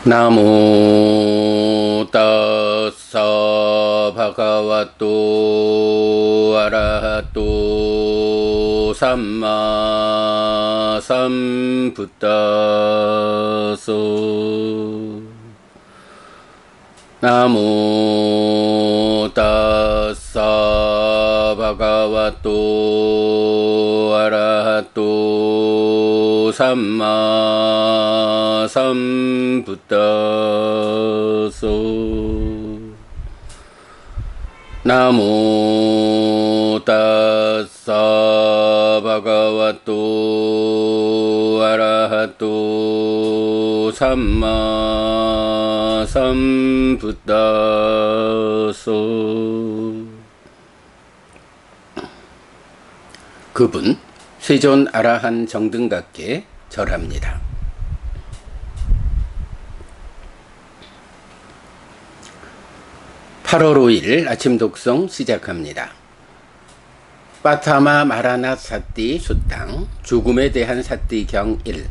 나모 따사 바가와또 아라하또 삼마 삼부따소 나모 따사 바가와또 아라하또 삼마 삼부따소 나모 따사 바가와또 아라하또 삼마 삼부따소. 그분 세존 아라한 정등각께 절합니다. (8월 5일) 아침 독송 시작합니다. 빠타마 마라나 사띠 수탕 죽음에 대한 사띠경 1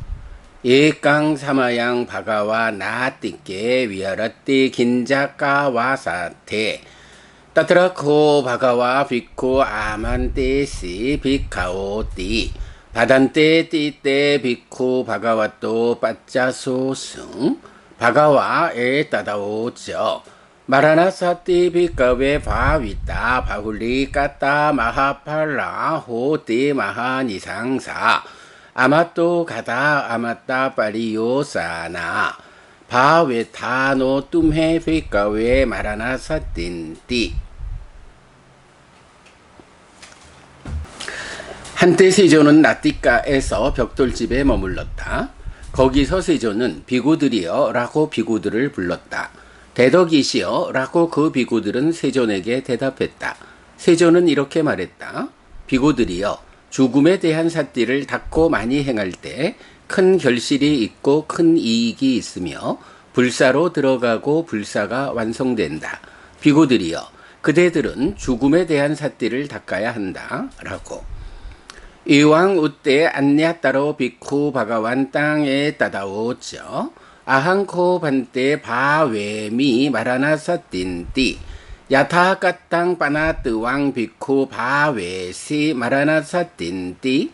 예강 사마양 바가와 나띠께 위아라띠 긴자까 와사테 따트라코 바가와 비코 아만떼시 비카오띠 바단떼 띠떼 비코 바가와또 빠짜소승 바가와 에 따다오죠 마라나사띠 비카베 바위따 바훌리 까따 마하팔라 호띠 마하니상사 아마또 가다 아마따 파리요사나 바웨타노 툼헤 비카웨 마라나사띠띠. 한때 세존은 나띠가에서 벽돌집에 머물렀다. 거기서 세존은 비구들이여 라고 비구들을 불렀다. 대덕이시여 라고 그 비구들은 세존에게 대답했다. 세존은 이렇게 말했다. 비구들이여 죽음에 대한 사띠를 닦고 많이 행할 때 큰 결실이 있고 큰 이익이 있으며 불사로 들어가고 불사가 완성된다. 비구들이여 그대들은 죽음에 대한 사띠를 닦아야 한다. 라고. 이왕 우때 안냐 따로 비쿠 바가완 땅에 따다오죠. 아항코 반때 바웨미 마라나사띠띠 야타까땅 빠나뜨왕 비쿠 바웨시 마라나사띠띠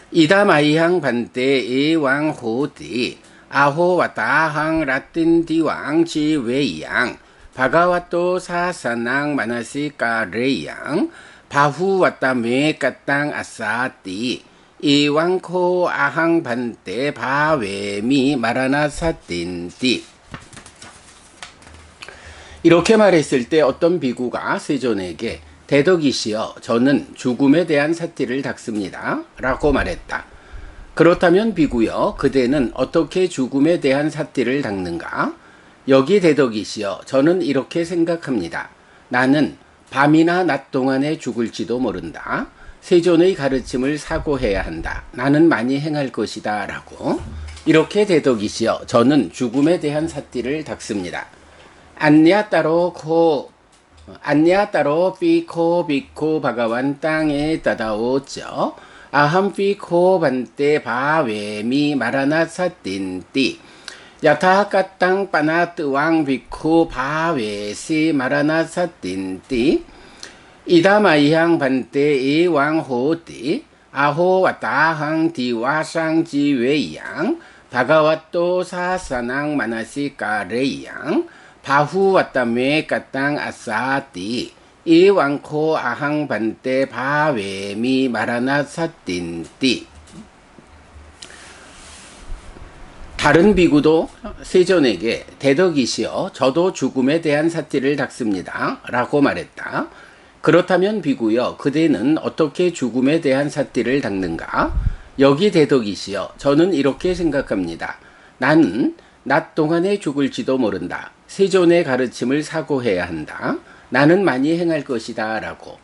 이다마이항 반때 이왕 호띠 아호와타항 라틴디왕 지웨이양 바가와또 사사낭 마나시까레양 바후와타메 까땅 아사띠 이왕코 아항 반때 바웨미 마라나사띠띠. 이렇게 말했을 때 어떤 비구가 세존에게 대덕이시여 저는 죽음에 대한 사띠를 닦습니다 라고 말했다. 그렇다면 비구여 그대는 어떻게 죽음에 대한 사띠를 닦는가? 여기 대덕이시여 저는 이렇게 생각합니다. 나는 밤이나 낮 동안에 죽을지도 모른다. 세존의 가르침을 사고해야 한다. 나는 많이 행할 것이다 라고. 이렇게 대덕이시여 저는 죽음에 대한 사띠를 닦습니다. 안냐 따로 피코 비코 바가완 땅에 따다오죠. 아함 피코 반때 바웨미 마라나사띠띠 야타까땅 빠나뜨왕 비코 바웨시 마라나사띠띠 이다마이항 반때 이왕 호띠 아호와타항 디와상 지웨이양 바가와또 사사낭 마나시까레이양 바후와타메 까땅 아사띠 이왕코 아항 반때 바웨미 마라나사띠띠. 다른 비구도 세존에게 대덕이시여 저도 죽음에 대한 사띠를 닦습니다 라고 말했다. 그렇다면 비구여 그대는 어떻게 죽음에 대한 사띠를 닦는가? 여기 대덕이시여 저는 이렇게 생각합니다. 나는 낮 동안에 죽을지도 모른다. 세존의 가르침을 사고해야 한다. 나는 많이 행할 것이다 라고.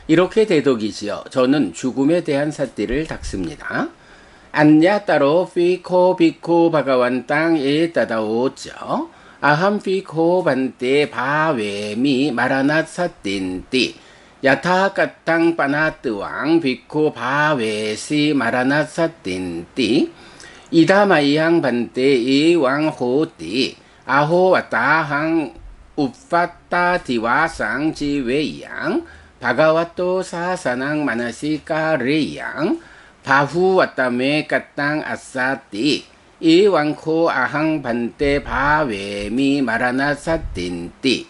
이렇게 대덕이시여 저는 죽음에 대한 사띠를 닦습니다. 안냐 따로 피코 비코 바가완 땅에 따다오죠. 아함 피코 반때 바웨미 마라나사띠띠 야타까땅 빠나뜨왕 비코 바웨시 마라나사띠띠 이다마이항 반때 이왕호띠 아호와따항 우파따디와상 지웨양 바가와또 사사낭 마나시까레양 바후와따메 까땅 아사띠 이왕코 아항 반때 바웨미 마라나사틴띠.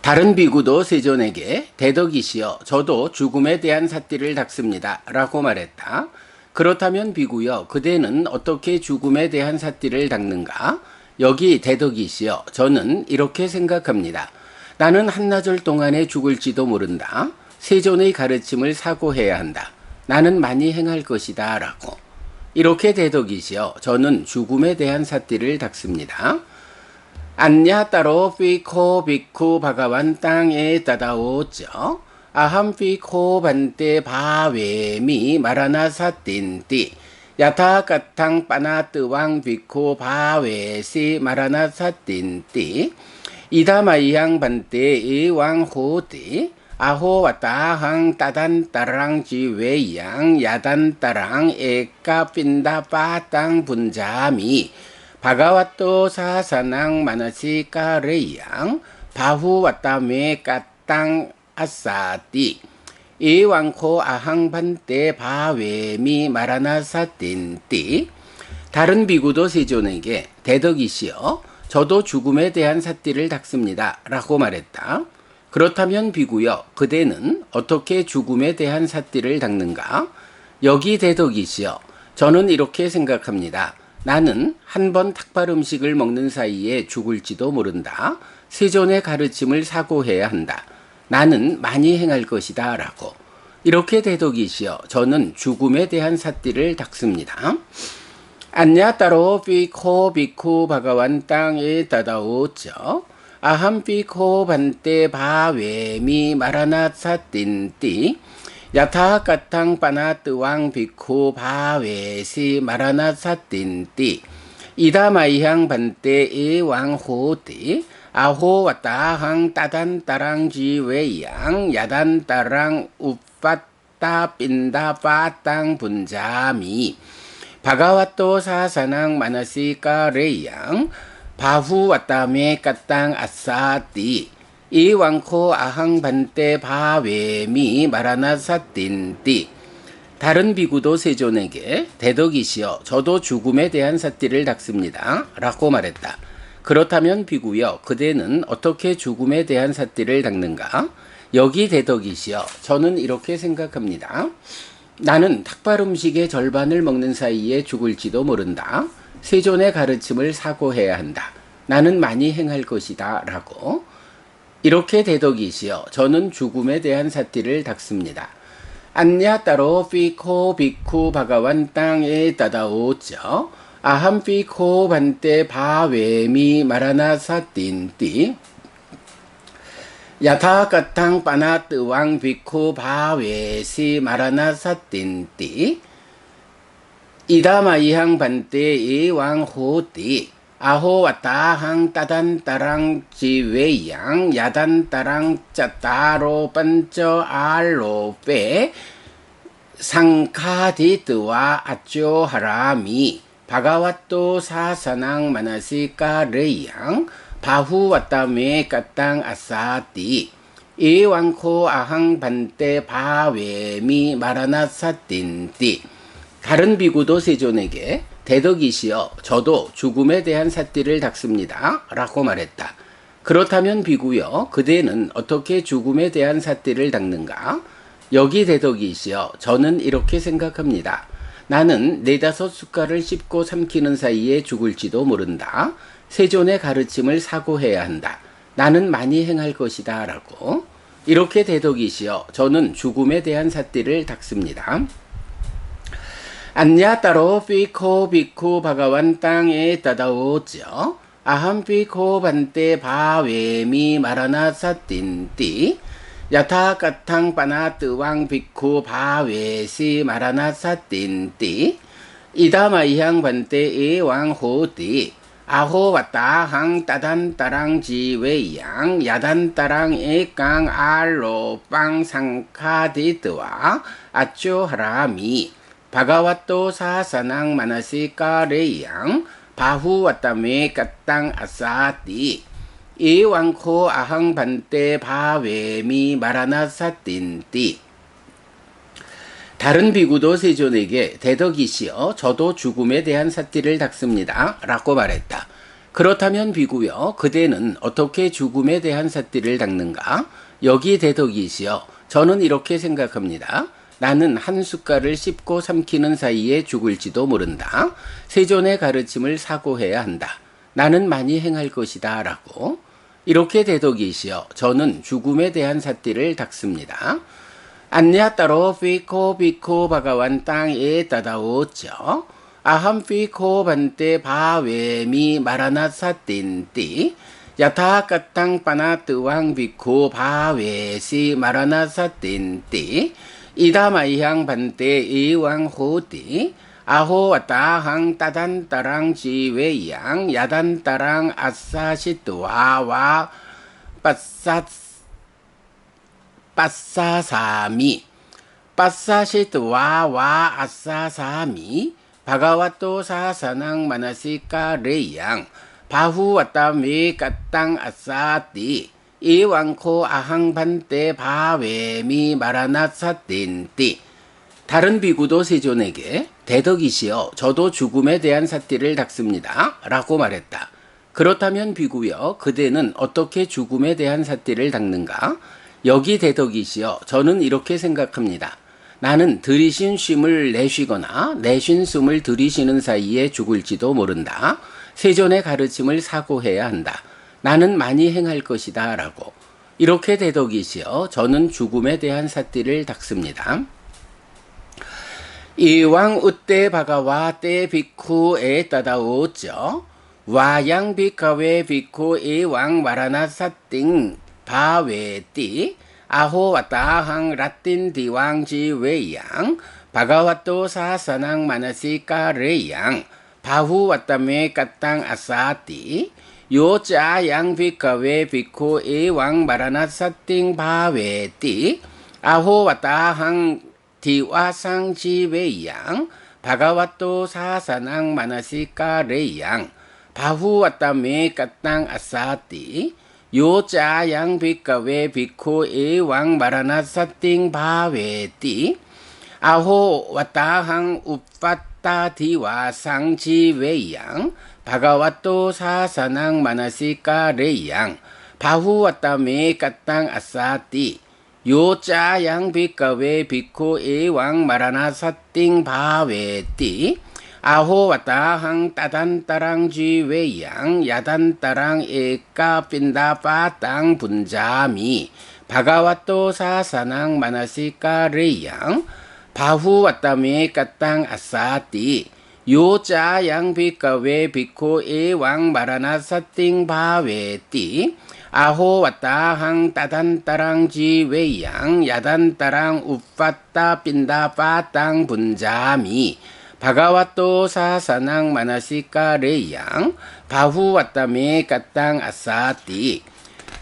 다른 비구도 세존에게 대덕이시여 저도 죽음에 대한 사띠를 닦습니다 라고 말했다. 그렇다면 비구여 그대는 어떻게 죽음에 대한 사띠를 닦는가? 여기 대덕이시여 저는 이렇게 생각합니다. 나는 한나절 동안에 죽을지도 모른다. 세존의 가르침을 사고해야 한다. 나는 많이 행할 것이다 라고. 이렇게 대덕이시여 저는 죽음에 대한 사띠를 닦습니다. 안냐 따로 피코 비쿠 바가완 땅에 따다오죠. 아함 피코 반때 바웨미 마라나사틴띠 야타까탕 빠나뜨왕 비코 바웨시 마라나사틴띠 이다마이향 반때 이왕호띠 아호와따항 따단따랑 지웨양 야단따랑 에까 핀다 빠땅 분자미 바가와또 사사낭 마나시까레양 바후와따메 까땅 아사띠 이왕코 아항 반때 바웨미 마라나사틴띠. 다른 비구도 세존에게 대덕이시여 저도 죽음에 대한 사띠를 닦습니다 라고 말했다. 그렇다면 비구여 그대는 어떻게 죽음에 대한 사띠를 닦는가? 여기 대덕이시여 저는 이렇게 생각합니다. 나는 한 번 닭발 음식을 먹는 사이에 죽을지도 모른다. 세존의 가르침을 사고해야 한다. 나는 많이 행할 것이다 라고. 이렇게 대덕이시여 저는 죽음에 대한 사띠를 닦습니다. 안냐 따로 피코 비쿠 바가완 땅에 따다오죠. 아함 피코 반때 바웨미 마라나사틴띠 야타까탕 빠나뜨왕 비쿠 바웨시 마라나사틴띠 이다마이향 반때 이왕호띠 아호와따항 따단따랑 지웨양 야단따랑 우빠따 핀다 빠땅 분자미 바가와또 사사낭 마나시까레양 바후와따메 까땅 아사띠 이왕코 아항 반때 바웨미 마라나사틴띠. 다른 비구도 세존에게 대덕이시여 저도 죽음에 대한 사띠를 닦습니다 라고 말했다. 그렇다면 비구여 그대는 어떻게 죽음에 대한 사띠를 닦는가? 여기 대덕이시여 저는 이렇게 생각합니다. 나는 닭발 음식의 절반을 먹는 사이에 죽을지도 모른다. 세존의 가르침을 사고해야 한다. 나는 많이 행할 것이다 라고. 이렇게 대덕이시여 저는 죽음에 대한 사띠를 닦습니다. 안냐 따로 피코 비쿠 바가완 땅에 따다오죠. 아함 피코 반때 바웨미 마라나사틴띠 야타까탕 빠나뜨왕 비쿠 바웨시 마라나사틴띠 이다마이항 반때 이왕호띠 아호와따항 따단따랑 지웨양 야단따랑 짜따로 반쩌 알로페 상카디트와 아쪼하라미 바가와또 사사낭 마나시까레양 바후와따메 까땅 아사띠 이왕코 아항 반때 바웨미 마라나사틴띠. 다른 비구도 세존에게 대덕이시여 저도 죽음에 대한 사띠를 닦습니다 라고 말했다. 그렇다면 비구여 그대는 어떻게 죽음에 대한 사띠를 닦는가? 여기 대덕이시여 저는 이렇게 생각합니다. 나는 4-5 숟갈을 씹고 삼키는 사이에 죽을지도 모른다. 세존의 가르침을 사고해야 한다. 나는 많이 행할 것이다 라고. 이렇게 대덕이시여 저는 죽음에 대한 사띠를 닦습니다. 안냐 따로 피코 비쿠 바가완 땅에 따다오죠. 아함 피코 반때 바웨미 마라나사틴띠 야타까탕 빠나뜨왕 비쿠 바웨시 마라나사틴띠 이다마이향 반때 이왕호띠 아호와따항 따단따랑 지웨양 야단따랑 에깡 알로빵 상카디트와 아쪼하라미 바가와또 사사낭 마나시까레양 바후와따메 까땅 아사띠 이왕코 아항 반떼 바웨미 마라나사틴띠. 다른 비구도 세존에게 대덕이시여 저도 죽음에 대한 사띠를 닦습니다 라고 말했다. 그렇다면 비구여 그대는 어떻게 죽음에 대한 사띠를 닦는가? 여기 대덕이시여 저는 이렇게 생각합니다. 나는 한 숟갈을 씹고 삼키는 사이에 죽을지도 모른다. 세존의 가르침을 사고해야 한다. 나는 많이 행할 것이다 라고. 이렇게 대덕이시여 저는 죽음에 대한 사띠를 닦습니다. 안냐따로 피코 비코 바가완 땅에 따다오죠. 아함 피코 반떼 바웨미 마라나사틴띠 야타 까땅 빠나 뜨왕 비코 바웨시 마라나사틴띠 이다마이향 반떼 이왕 호띠 아호 와따항 따단따랑 지웨양 야단따랑 아사시뚜와와 빠사사미 빠사시뚜와와 아사사미 바가와또 사사낭 마나시까레양 바후와따메 까땅 아사띠 이왕코 아항 반떼 바웨미 마라나사틴띠. 다른 비구도 세존에게 대덕이시여 저도 죽음에 대한 사띠를 닦습니다 라고 말했다. 그렇다면 비구여 그대는 어떻게 죽음에 대한 사띠를 닦는가? 여기 대덕이시여 저는 이렇게 생각합니다. 나는 들이신 쉼을 내쉬거나 내쉰 숨을 들이쉬는 사이에 죽을지도 모른다. 세존의 가르침을 사고해야 한다. 나는 많이 행할 것이다 라고. 이렇게 대덕이시여 저는 죽음에 대한 사띠를 닦습니다. 이왕 우떼 바가와 떼 비쿠에 따다오죠. 와양 비카웨 비쿠 이왕 마라나사띵 바웨띠 아호 와따항 라틴 디왕지 웨양 바가와또 사사낭 마나시까레양 바후 와따메 까땅 아사띠 요자양 비카웨 비쿠 이왕 마라나사띵 바웨띠 아호 와따항 디와상 지웨양 바가와또 사사낭 마나시까레양 바후와따메 까땅 아사띠 요자양 비카웨 비쿠 이왕 마라나사띵 바웨띠 아호 와따항 우빠따 디와상 지웨양 바가와또 사사낭 마나시까레양 바후와따메 까땅 아사띠 요자양 비카웨 비쿠 이왕 마라나사띵 바웨띠 아호 와따항 따단따랑 지웨양 야단따랑 에까 핀다파 땅 분자미 바가와또 사사낭 마나시까레양 바후 와따메 까땅 아사띠 요자양 비카웨 비쿠 이왕 마라나사띵 바웨띠 아호 와따항 따단따랑 지웨양 야단따랑 우빠따 핀다파 땅 분자미 바가와또 사사낭 마나시까레양 바후 와따메 까땅 아사띠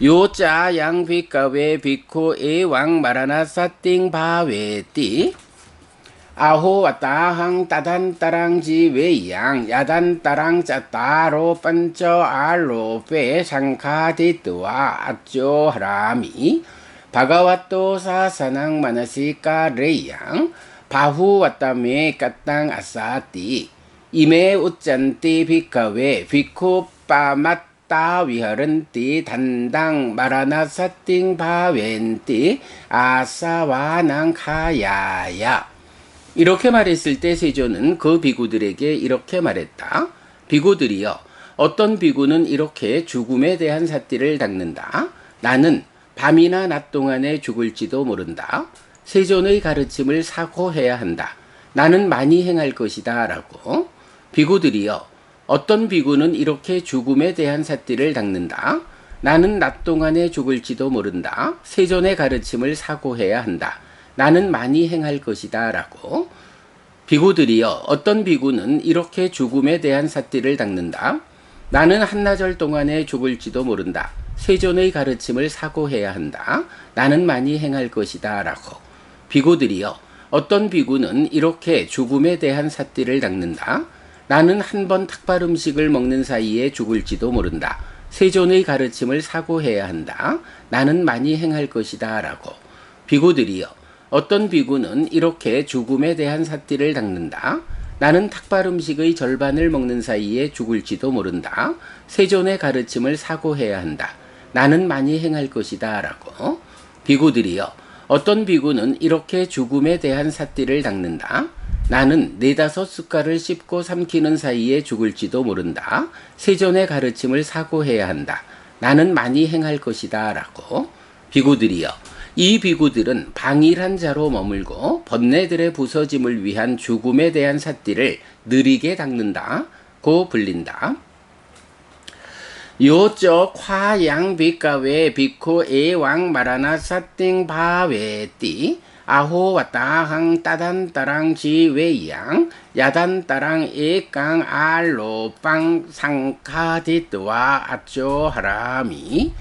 요자양 비카웨 비쿠 이왕 마라나사띵 바웨띠 아호 와따항 따단따랑 지웨양 야단따랑 짜따로 빤쩌 알로 페 상카디뚜와 아쪼 하라미 바가와또 사사낭 마나시까레양 바후 와따메 까땅 아사띠 이메 우짠띠 비카웨 비쿠 빠맛따 위하른띠 단당 마라나사띵 바웬띠 아사와낭 카야야. 이렇게 말했을 때 세존은 그 비구들에게 이렇게 말했다. 비구들이여 어떤 비구는 이렇게 죽음에 대한 사띠를 닦는다. 나는 밤이나 낮 동안에 죽을지도 모른다. 세존의 가르침을 사고해야 한다. 나는 많이 행할 것이다 라고. 비구들이여 어떤 비구는 이렇게 죽음에 대한 사띠를 닦는다. 나는 낮 동안에 죽을지도 모른다. 세존의 가르침을 사고해야 한다. 나는 많이 행할 것이다 라고. 비구들이여 어떤 비구는 이렇게 죽음에 대한 사띠를 닦는다. 나는 한나절 동안에 죽을지도 모른다. 세존의 가르침을 사고해야 한다. 나는 많이 행할 것이다 라고. 비구들이여 어떤 비구는 이렇게 죽음에 대한 삿띠를 닦는다. 나는 한 번 탁발 음식을 먹는 사이에 죽을지도 모른다. 세존의 가르침을 사고해야 한다. 나는 많이 행할 것이다. 라고. 비구들이여, 어떤 비구는 이렇게 죽음에 대한 삿띠를 닦는다. 나는 탁발 음식의 절반을 먹는 사이에 죽을지도 모른다. 세존의 가르침을 사고해야 한다. 나는 많이 행할 것이다. 라고. 비구들이여, 어떤 비구는 이렇게 죽음에 대한 삿띠를 닦는다. 나는 4-5 숟갈을 씹고 삼키는 사이에 죽을지도 모른다. 세존의 가르침을 사고해야 한다. 나는 많이 행할 것이다. 라고. 비구들이여, 이 비구들은 방일한 자로 머물고 번뇌들의 부서짐을 위한 죽음에 대한 삿띠를 느리게 닦는다. 고 불린다. 요쪽 화양 비가외 비코 에왕 마라나 사띵 바웨띠 아호와따항 따단따랑 지웨양 야단따랑 에깡 알로빵 상카디트와 아쪼하라미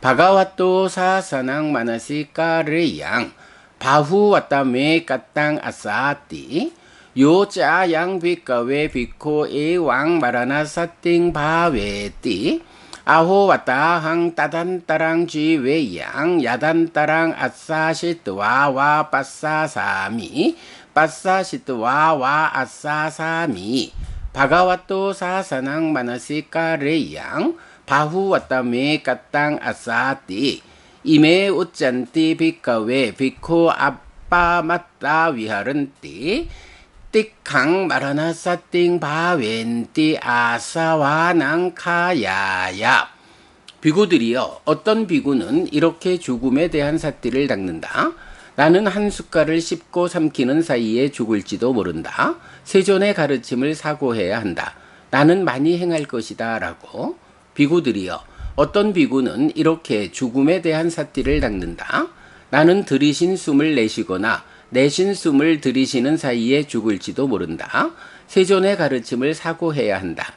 바가와또 사사낭 마나시까르양 바후와따메 까땅 아사띠 요짜양 비가외 비코 에왕 마라나 사띵 바웨띠 아호와따항 따단따랑 지웨양 야단따랑 아싸시트와와 빠싸사미 빠싸시트와와 아싸사미 바가와또 사사낭 마나시까레양 바후와따메 까땅 아싸띠 이메 우짠띠 비가웨 비코 아빠 맞다 위하른띠 띠캉 마라나 사띵 바웬띠 아사와낭 카야야. 비구들이여, 어떤 비구는 이렇게 죽음에 대한 삿띠를 닦는다. 나는 한 숟갈을 씹고 삼키는 사이에 죽을지도 모른다. 세존의 가르침을 사고해야 한다. 나는 많이 행할 것이다. 라고. 비구들이여, 어떤 비구는 이렇게 죽음에 대한 삿띠를 닦는다. 나는 들이신 숨을 내쉬거나 내신 숨을 들이쉬는 사이에 죽을지도 모른다. 세존의 가르침을 사고해야 한다.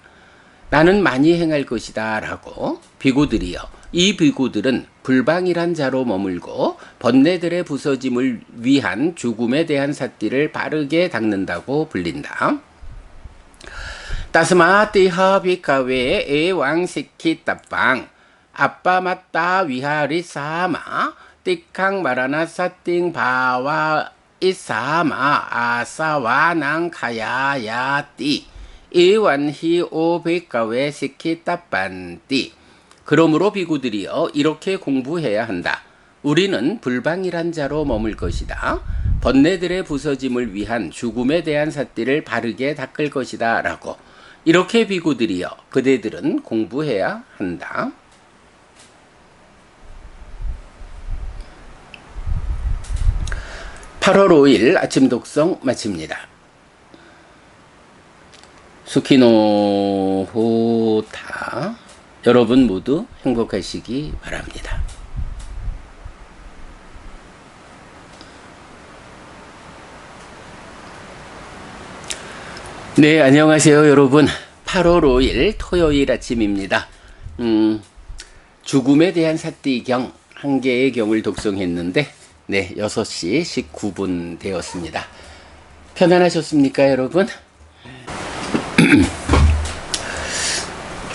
나는 많이 행할 것이다. 라고. 비구들이여, 이 비구들은 불방일한 자로 머물고 번뇌들의 부서짐을 위한 죽음에 대한 삿띠를 바르게 닦는다고 불린다. 따스마띠하 비카웨 에왕시키 따빵 아빠 맞다 위하리 사마 띠캉 마라나 사띵 바와 이사마 아사와낭 카야야띠 이완히 오비카웨 시키따빤띠. 그러므로 비구들이여, 이렇게 공부해야 한다. 우리는 불방일한 자로 머물 것이다. 번뇌들의 부서짐을 위한 죽음에 대한 삿띠를 바르게 닦을 것이다. 라고. 이렇게 비구들이여, 그대들은 공부해야 한다. 8월 5일 아침 독성 마칩니다. 수키노 호타. 여러분 모두 행복하시기 바랍니다. 네, 안녕하세요 여러분. 8월 5일 토요일 아침입니다. 죽음에 대한 삿띠경 한 개의 경을 독송했는데 네, 6시 19분 되었습니다. 편안하셨습니까, 여러분?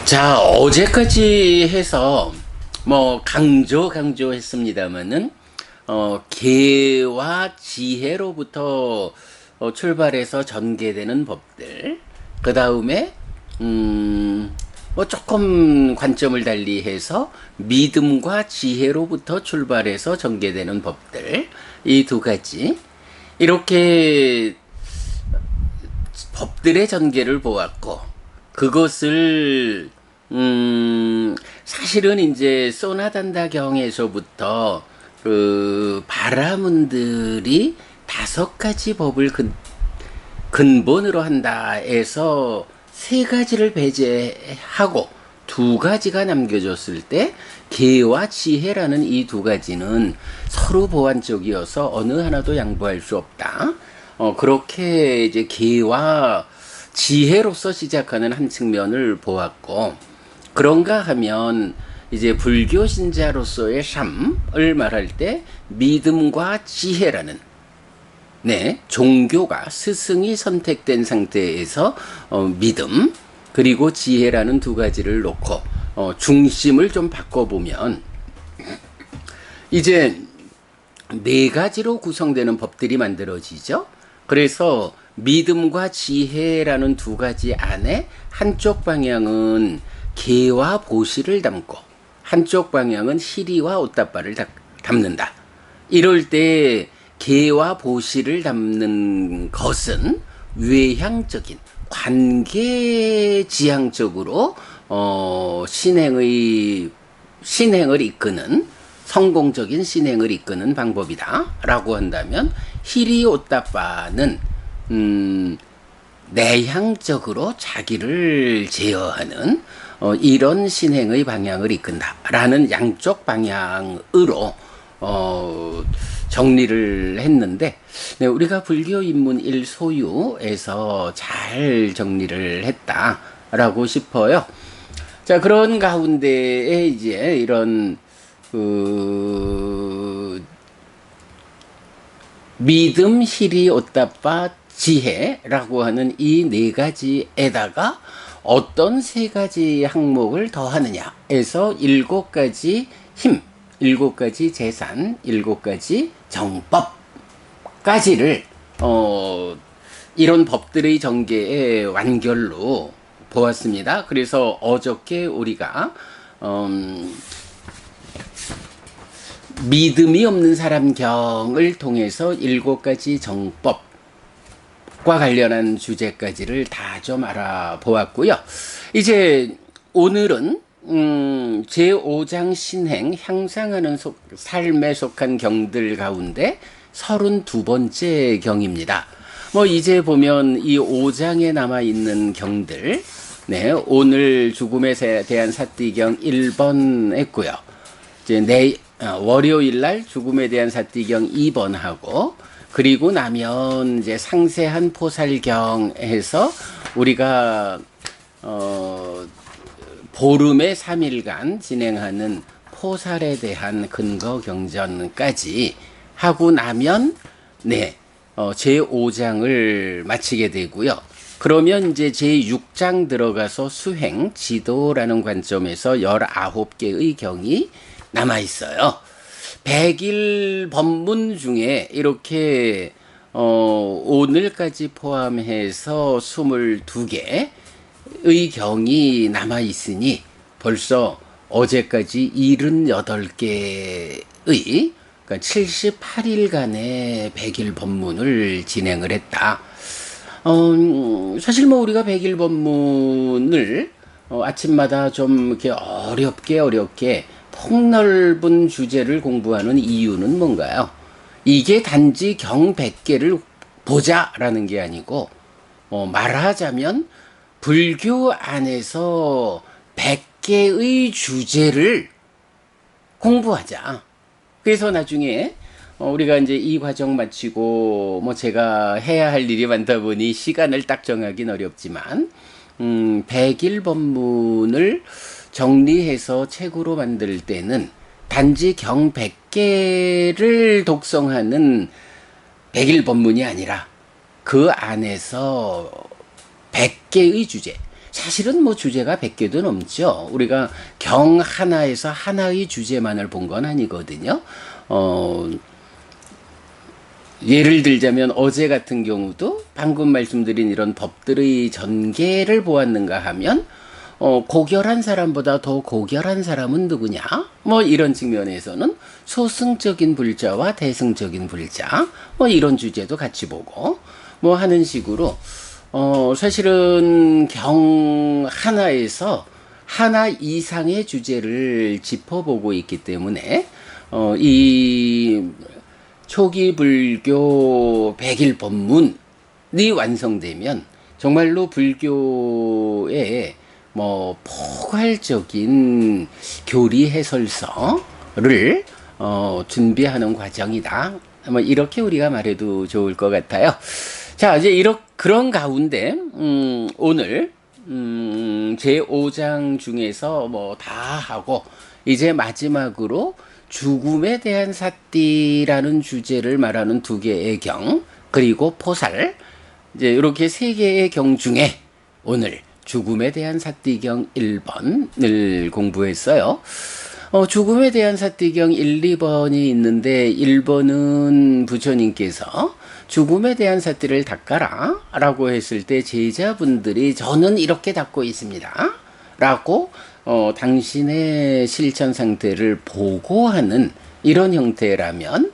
자, 어제까지 해서 뭐 강조했습니다만은 개와 지혜로부터 출발해서 전개되는 법들, 그 다음에 뭐 조금 관점을 달리해서 믿음과 지혜로부터 출발해서 전개되는 법들, 이 두 가지 이렇게 법들의 전개를 보았고, 그것을 사실은 이제 소나단다경에서부터 그 바라문들이 5가지 법을 근본으로 한다 해서 3가지를 배제하고 2가지가 남겨졌을 때 계와 지혜라는 이 2가지는 서로 보완적이어서 어느 하나도 양보할 수 없다. 그렇게 이제 계와 지혜로서 시작하는 한 측면을 보았고, 그런가 하면 이제 불교 신자로서의 삶을 말할 때 믿음과 지혜라는 네, 종교가 스승이 선택된 상태에서 믿음 그리고 지혜라는 두 가지를 놓고 중심을 좀 바꿔보면 이제 네 가지로 구성되는 법들이 만들어지죠. 그래서 믿음과 지혜라는 두 가지 안에 한쪽 방향은 개와 보시를 담고 한쪽 방향은 희리와 옷다발을 담는다. 이럴 때 개와 보시를 담는 것은 외향적인 관계지향적으로 신행을 이끄는 성공적인 신행을 이끄는 방법이다라고 한다면 희리옷다빠는 내향적으로 자기를 제어하는 이런 신행의 방향을 이끈다라는 양쪽 방향으로 정리를 했는데 네, 우리가 불교 입문 1소유에서 잘 정리를 했다라고 싶어요. 자, 그런 가운데에 이제 이런 믿음, 희리, 옷다빠, 지혜라고 하는 이 네 가지에다가 어떤 세 가지 항목을 더하느냐에서 7가지 힘, 7가지 재산, 7가지 정법까지를 이런 법들의 전개의 완결로 보았습니다. 그래서 어저께 우리가 믿음이 없는 사람 경을 통해서 7가지 정법과 관련한 주제까지를 다 좀 알아보았고요. 이제 오늘은 제5장 신행 향상하는 삶에 속한 경들 가운데 32번째 경입니다. 뭐 이제 보면 이 5장에 남아 있는 경들, 네, 오늘 죽음에 대한 사띠경 1번 했고요. 이제 월요일 날 죽음에 대한 사띠경 2번 하고, 그리고 나면 이제 상세한 포살경에서 우리가 보름의 3일간 진행하는 포살에 대한 근거 경전까지 하고 나면 네, 제5장을 마치게 되고요. 그러면 이제 제6장 들어가서 수행, 지도라는 관점에서 19개의 경이 남아 있어요. 100일 법문 중에 이렇게 오늘까지 포함해서 22개의 경이 남아 있으니 벌써 어제까지 78개의 그러니까 78일간의 100일 법문을 진행을 했다. 사실 뭐 우리가 100일 법문을 아침마다 좀 이렇게 어렵게 폭넓은 주제를 공부하는 이유는 뭔가요? 이게 단지 경 100개를 보자라는 게 아니고 말하자면 불교 안에서 100개의 주제를 공부하자. 그래서 나중에 우리가 이제 이 과정 마치고 뭐 제가 해야 할 일이 많다 보니 시간을 딱 정하긴 어렵지만 100일 법문을 정리해서 책으로 만들 때는 단지 경 100개를 독송하는 100일 법문이 아니라 그 안에서 100개의 주제, 사실은 뭐 주제가 100개도 넘죠. 우리가 경 하나에서 하나의 주제만을 본 건 아니거든요. 예를 들자면 어제 같은 경우도 방금 말씀드린 이런 법들의 전개를 보았는가 하면 고결한 사람보다 더 고결한 사람은 누구냐? 뭐 이런 측면에서는 소승적인 불자와 대승적인 불자, 뭐 이런 주제도 같이 보고 뭐 하는 식으로 사실은 경 하나에서 하나 이상의 주제를 짚어보고 있기 때문에 이 초기 불교 100일 법문이 완성되면 정말로 불교의 뭐 포괄적인 교리 해설서를 준비하는 과정이다. 뭐 이렇게 우리가 말해도 좋을 것 같아요. 자, 이제 그런 가운데 오늘 제5장 중에서 뭐 다 하고 이제 마지막으로 죽음에 대한 사띠라는 주제를 말하는 2개의 경, 그리고 포살. 이제 이렇게 세 개의 경 중에 오늘 죽음에 대한 사띠경 1번을 공부했어요. 죽음에 대한 사띠경 1, 2번이 있는데 1번은 부처님께서 죽음에 대한 사띠를 닦아라 라고 했을 때 제자분들이 저는 이렇게 닦고 있습니다 라고 당신의 실천 상태를 보고하는 이런 형태라면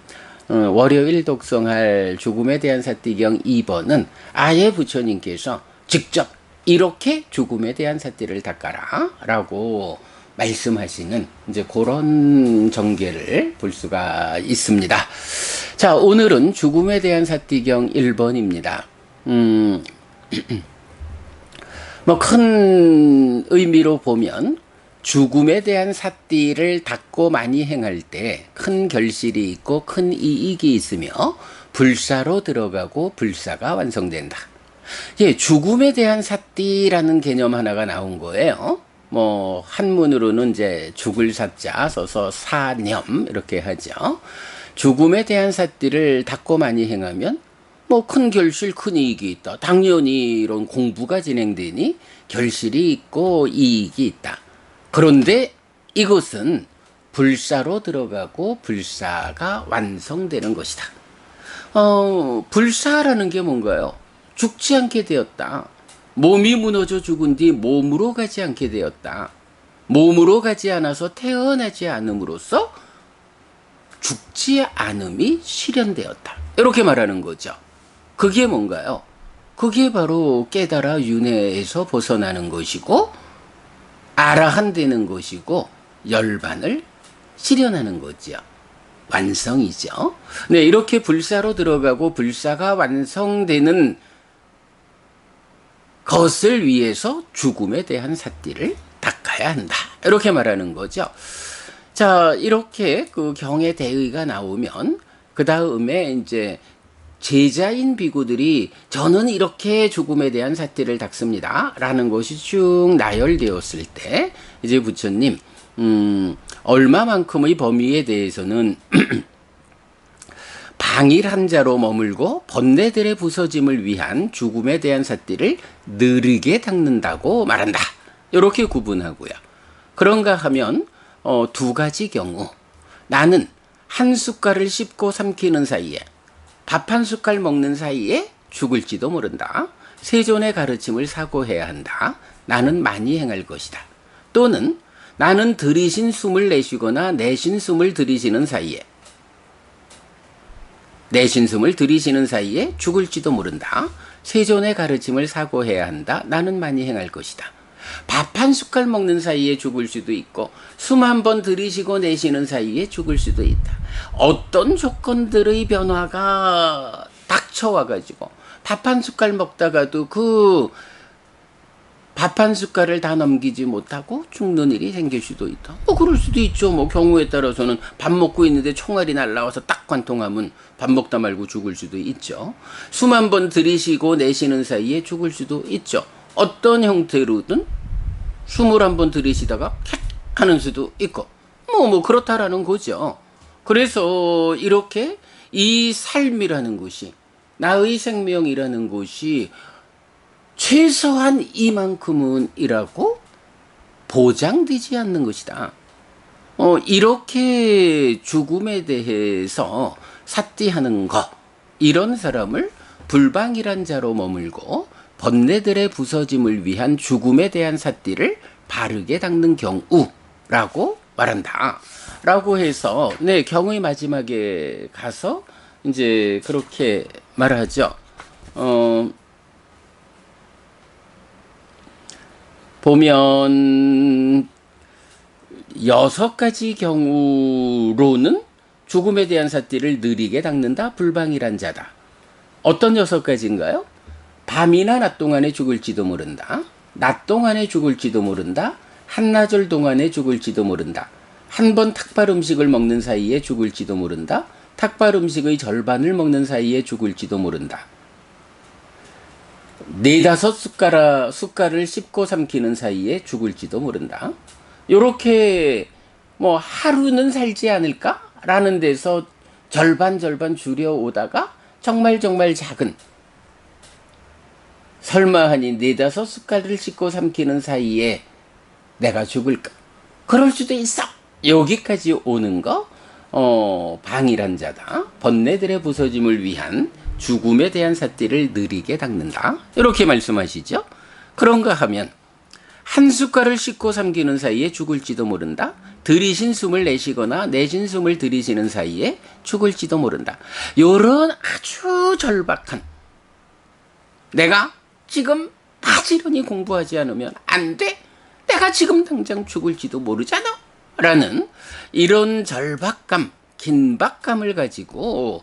월요일 독송할 죽음에 대한 사띠경 2번은 아예 부처님께서 직접 이렇게 죽음에 대한 사띠를 닦아라 라고 말씀하시는 이제 그런 전개를 볼 수가 있습니다. 자, 오늘은 죽음에 대한 사띠경 1번입니다. 뭐 큰 의미로 보면 죽음에 대한 사띠를 닦고 많이 행할 때 큰 결실이 있고 큰 이익이 있으며 불사로 들어가고 불사가 완성된다. 예, 죽음에 대한 사띠라는 개념 하나가 나온 거예요. 뭐 한문으로는 이제 죽을 사자 써서 사념 이렇게 하죠. 죽음에 대한 사띠를 닦고 많이 행하면 뭐 큰 결실, 큰 이익이 있다. 당연히 이런 공부가 진행되니 결실이 있고 이익이 있다. 그런데 이것은 불사로 들어가고 불사가 완성되는 것이다. 불사라는 게 뭔가요? 죽지 않게 되었다. 몸이 무너져 죽은 뒤 몸으로 가지 않게 되었다. 몸으로 가지 않아서 태어나지 않음으로써 죽지 않음이 실현되었다. 이렇게 말하는 거죠. 그게 뭔가요? 그게 바로 깨달아 윤회에서 벗어나는 것이고 아라한되는 것이고 열반을 실현하는 거죠. 완성이죠. 네, 이렇게 불사로 들어가고 불사가 완성되는 것을 위해서 죽음에 대한 사띠를 닦아야 한다. 이렇게 말하는 거죠. 자, 이렇게 그 경의 대의가 나오면 그 다음에 이제 제자인 비구들이 저는 이렇게 죽음에 대한 사띠를 닦습니다 라는 것이 쭉 나열되었을 때 이제 부처님 얼마만큼의 범위에 대해서는 방일 한 자로 머물고 번뇌들의 부서짐을 위한 죽음에 대한 사띠를 느리게 닦는다고 말한다. 이렇게 구분하고요. 그런가 하면 두 가지 경우 나는 한 숟갈을 씹고 삼키는 사이에 밥 한 숟갈 먹는 사이에 죽을지도 모른다. 세존의 가르침을 사고해야 한다. 나는 많이 행할 것이다. 또는 나는 들이신 숨을 내쉬거나 내신 숨을 들이시는 사이에 죽을지도 모른다. 세존의 가르침을 사고해야 한다. 나는 많이 행할 것이다. 밥 한 숟갈 먹는 사이에 죽을 수도 있고 숨 한 번 들이쉬고 내쉬는 사이에 죽을 수도 있다. 어떤 조건들의 변화가 닥쳐와가지고 밥 한 숟갈 먹다가도 그 밥 한 숟갈을 다 넘기지 못하고 죽는 일이 생길 수도 있다. 뭐 그럴 수도 있죠. 뭐 경우에 따라서는 밥 먹고 있는데 총알이 날라와서 딱 관통하면 밥 먹다 말고 죽을 수도 있죠. 숨 한 번 들이쉬고 내쉬는 사이에 죽을 수도 있죠. 어떤 형태로든 숨을 한 번 들이쉬다가 캬 하는 수도 있고 뭐 그렇다라는 거죠. 그래서 이렇게 이 삶이라는 것이 나의 생명이라는 것이 최소한 이만큼은이라고 보장되지 않는 것이다. 이렇게 죽음에 대해서 사띠하는 것, 이런 사람을 불방이란 자로 머물고 번뇌들의 부서짐을 위한 죽음에 대한 사띠를 바르게 닦는 경우라고 말한다. 라고 해서 네, 경의 마지막에 가서 이제 그렇게 말하죠. 보면 6가지 경우로는 죽음에 대한 사띠를 느리게 닦는다. 불방이란 자다. 어떤 6가지인가요? 밤이나 낮 동안에 죽을지도 모른다. 낮 동안에 죽을지도 모른다. 한나절 동안에 죽을지도 모른다. 한 번 탁발 음식을 먹는 사이에 죽을지도 모른다. 탁발 음식의 절반을 먹는 사이에 죽을지도 모른다. 4-5 숟갈을 씹고 삼키는 사이에 죽을지도 모른다. 요렇게 뭐 하루는 살지 않을까? 라는 데서 절반 줄여오다가 정말 정말 작은, 설마 하니 4~5숟갈을 씻고 삼키는 사이에 내가 죽을까? 그럴 수도 있어. 여기까지 오는 거 방이란 자다. 번뇌들의 부서짐을 위한 죽음에 대한 삿대를 느리게 닦는다. 이렇게 말씀하시죠. 그런가 하면 한 숟갈을 씻고 삼키는 사이에 죽을지도 모른다. 들이신 숨을 내쉬거나 내신 숨을 들이시는 사이에 죽을지도 모른다. 요런 아주 절박한, 내가 지금 바지런히 공부하지 않으면 안 돼. 내가 지금 당장 죽을지도 모르잖아. 라는 이런 절박감, 긴박감을 가지고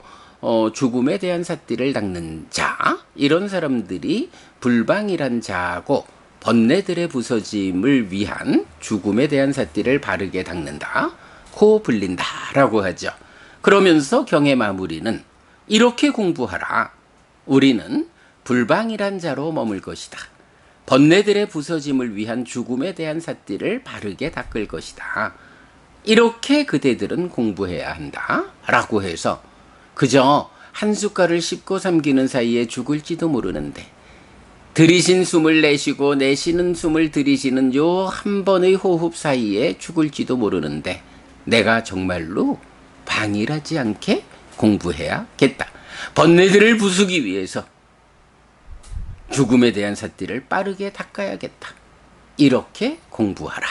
죽음에 대한 삿대를 닦는 자, 이런 사람들이 불방이란 자고 번뇌들의 부서짐을 위한 죽음에 대한 삿대를 바르게 닦는다. 코 불린다 라고 하죠. 그러면서 경의 마무리는 이렇게 공부하라. 우리는 불방이란 자로 머물 것이다. 번뇌들의 부서짐을 위한 죽음에 대한 삿대를 바르게 닦을 것이다. 이렇게 그대들은 공부해야 한다. 라고 해서 그저 한 숟갈을 씹고 삼키는 사이에 죽을지도 모르는데 들이신 숨을 내쉬고 내쉬는 숨을 들이시는 요 한 번의 호흡 사이에 죽을지도 모르는데 내가 정말로 방일하지 않게 공부해야겠다. 번뇌들을 부수기 위해서 죽음에 대한 삿대를 빠르게 닦아야겠다. 이렇게 공부하라.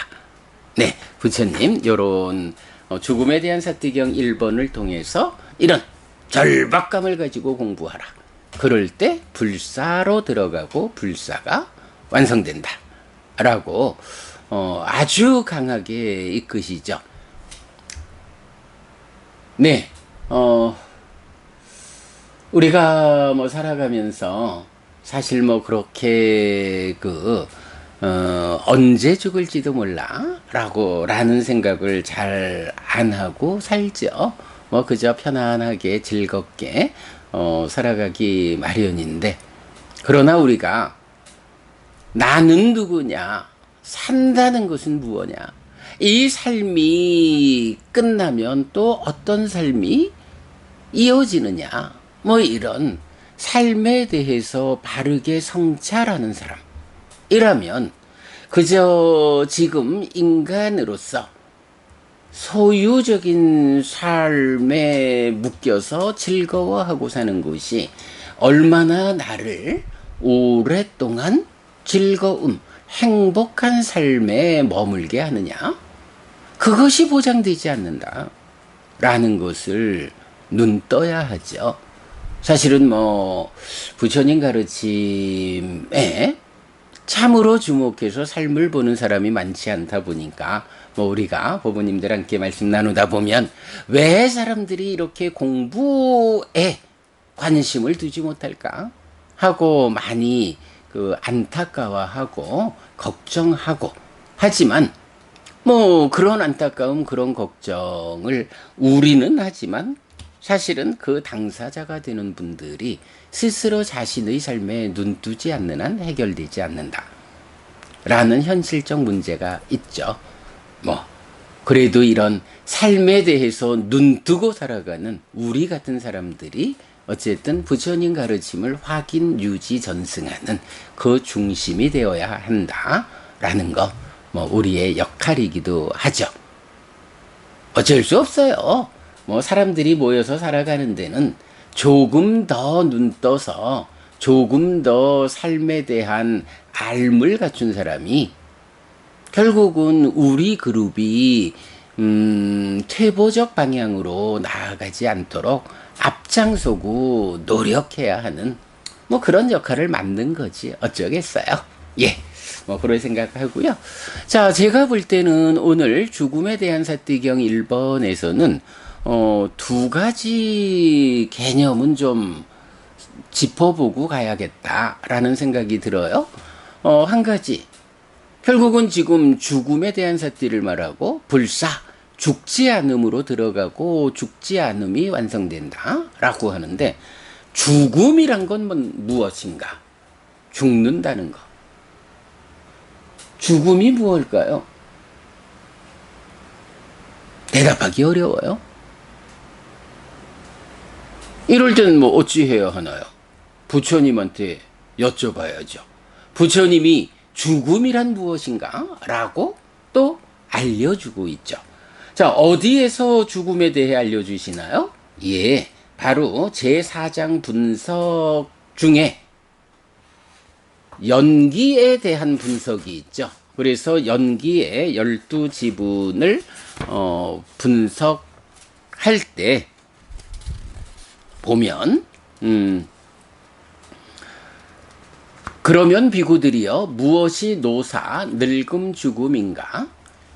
네, 부처님 요런 죽음에 대한 삿대경 1번을 통해서 이런 절박감을 가지고 공부하라. 그럴 때 불사로 들어가고 불사가 완성된다. 라고 아주 강하게 이끄시죠. 네, 우리가 뭐 살아가면서 사실 뭐 그렇게 언제 죽을지도 몰라 라는 생각을 잘 안 하고 살죠. 뭐 그저 편안하게 즐겁게 살아가기 마련인데, 그러나 우리가 나는 누구냐, 산다는 것은 무엇냐, 이 삶이 끝나면 또 어떤 삶이 이어지느냐, 뭐 이런 삶에 대해서 바르게 성찰하는 사람이라면 그저 지금 인간으로서 소유적인 삶에 묶여서 즐거워하고 사는 것이 얼마나 나를 오랫동안 즐거움, 행복한 삶에 머물게 하느냐, 그것이 보장되지 않는다 라는 것을 눈 떠야 하죠. 사실은 뭐 부처님 가르침에 참으로 주목해서 삶을 보는 사람이 많지 않다 보니까 뭐 우리가 보부님들 함께 말씀 나누다 보면 왜 사람들이 이렇게 공부에 관심을 두지 못할까 하고 많이 안타까워하고 걱정하고 하지만, 뭐 그런 안타까움, 그런 걱정을 우리는 하지만 사실은 그 당사자가 되는 분들이 스스로 자신의 삶에 눈뜨지 않는 한 해결되지 않는다 라는 현실적 문제가 있죠. 뭐 그래도 이런 삶에 대해서 눈뜨고 살아가는 우리 같은 사람들이 어쨌든 부처님 가르침을 확인, 유지, 전승하는 그 중심이 되어야 한다라는 거, 뭐 우리의 역할이기도 하죠. 어쩔 수 없어요. 뭐 사람들이 모여서 살아가는 데는 조금 더 눈떠서 조금 더 삶에 대한 알물 갖춘 사람이 결국은 우리 그룹이 퇴보적 방향으로 나아가지 않도록 앞장서고 노력해야 하는 뭐 그런 역할을 맡는 거지 어쩌겠어요. 예, 뭐 그런 생각하고요. 자, 제가 볼 때는 오늘 죽음에 대한 사띠경 1번에서는 두 가지 개념은 좀 짚어보고 가야겠다라는 생각이 들어요. 한 가지, 결국은 지금 죽음에 대한 사띠를 말하고 불사, 죽지 않음으로 들어가고 죽지 않음이 완성된다 라고 하는데, 죽음이란 건 무엇인가? 죽는다는 거. 죽음이 무엇일까요? 대답하기 어려워요. 이럴 때는 뭐 어찌 해야 하나요? 부처님한테 여쭤봐야죠. 부처님이 죽음이란 무엇인가? 라고 또 알려주고 있죠. 자, 어디에서 죽음에 대해 알려주시나요? 예, 바로 제4장 분석 중에 연기에 대한 분석이 있죠. 그래서 연기의 12지분을 분석할 때 보면 그러면 비구들이여 무엇이 노사 늙음 죽음인가?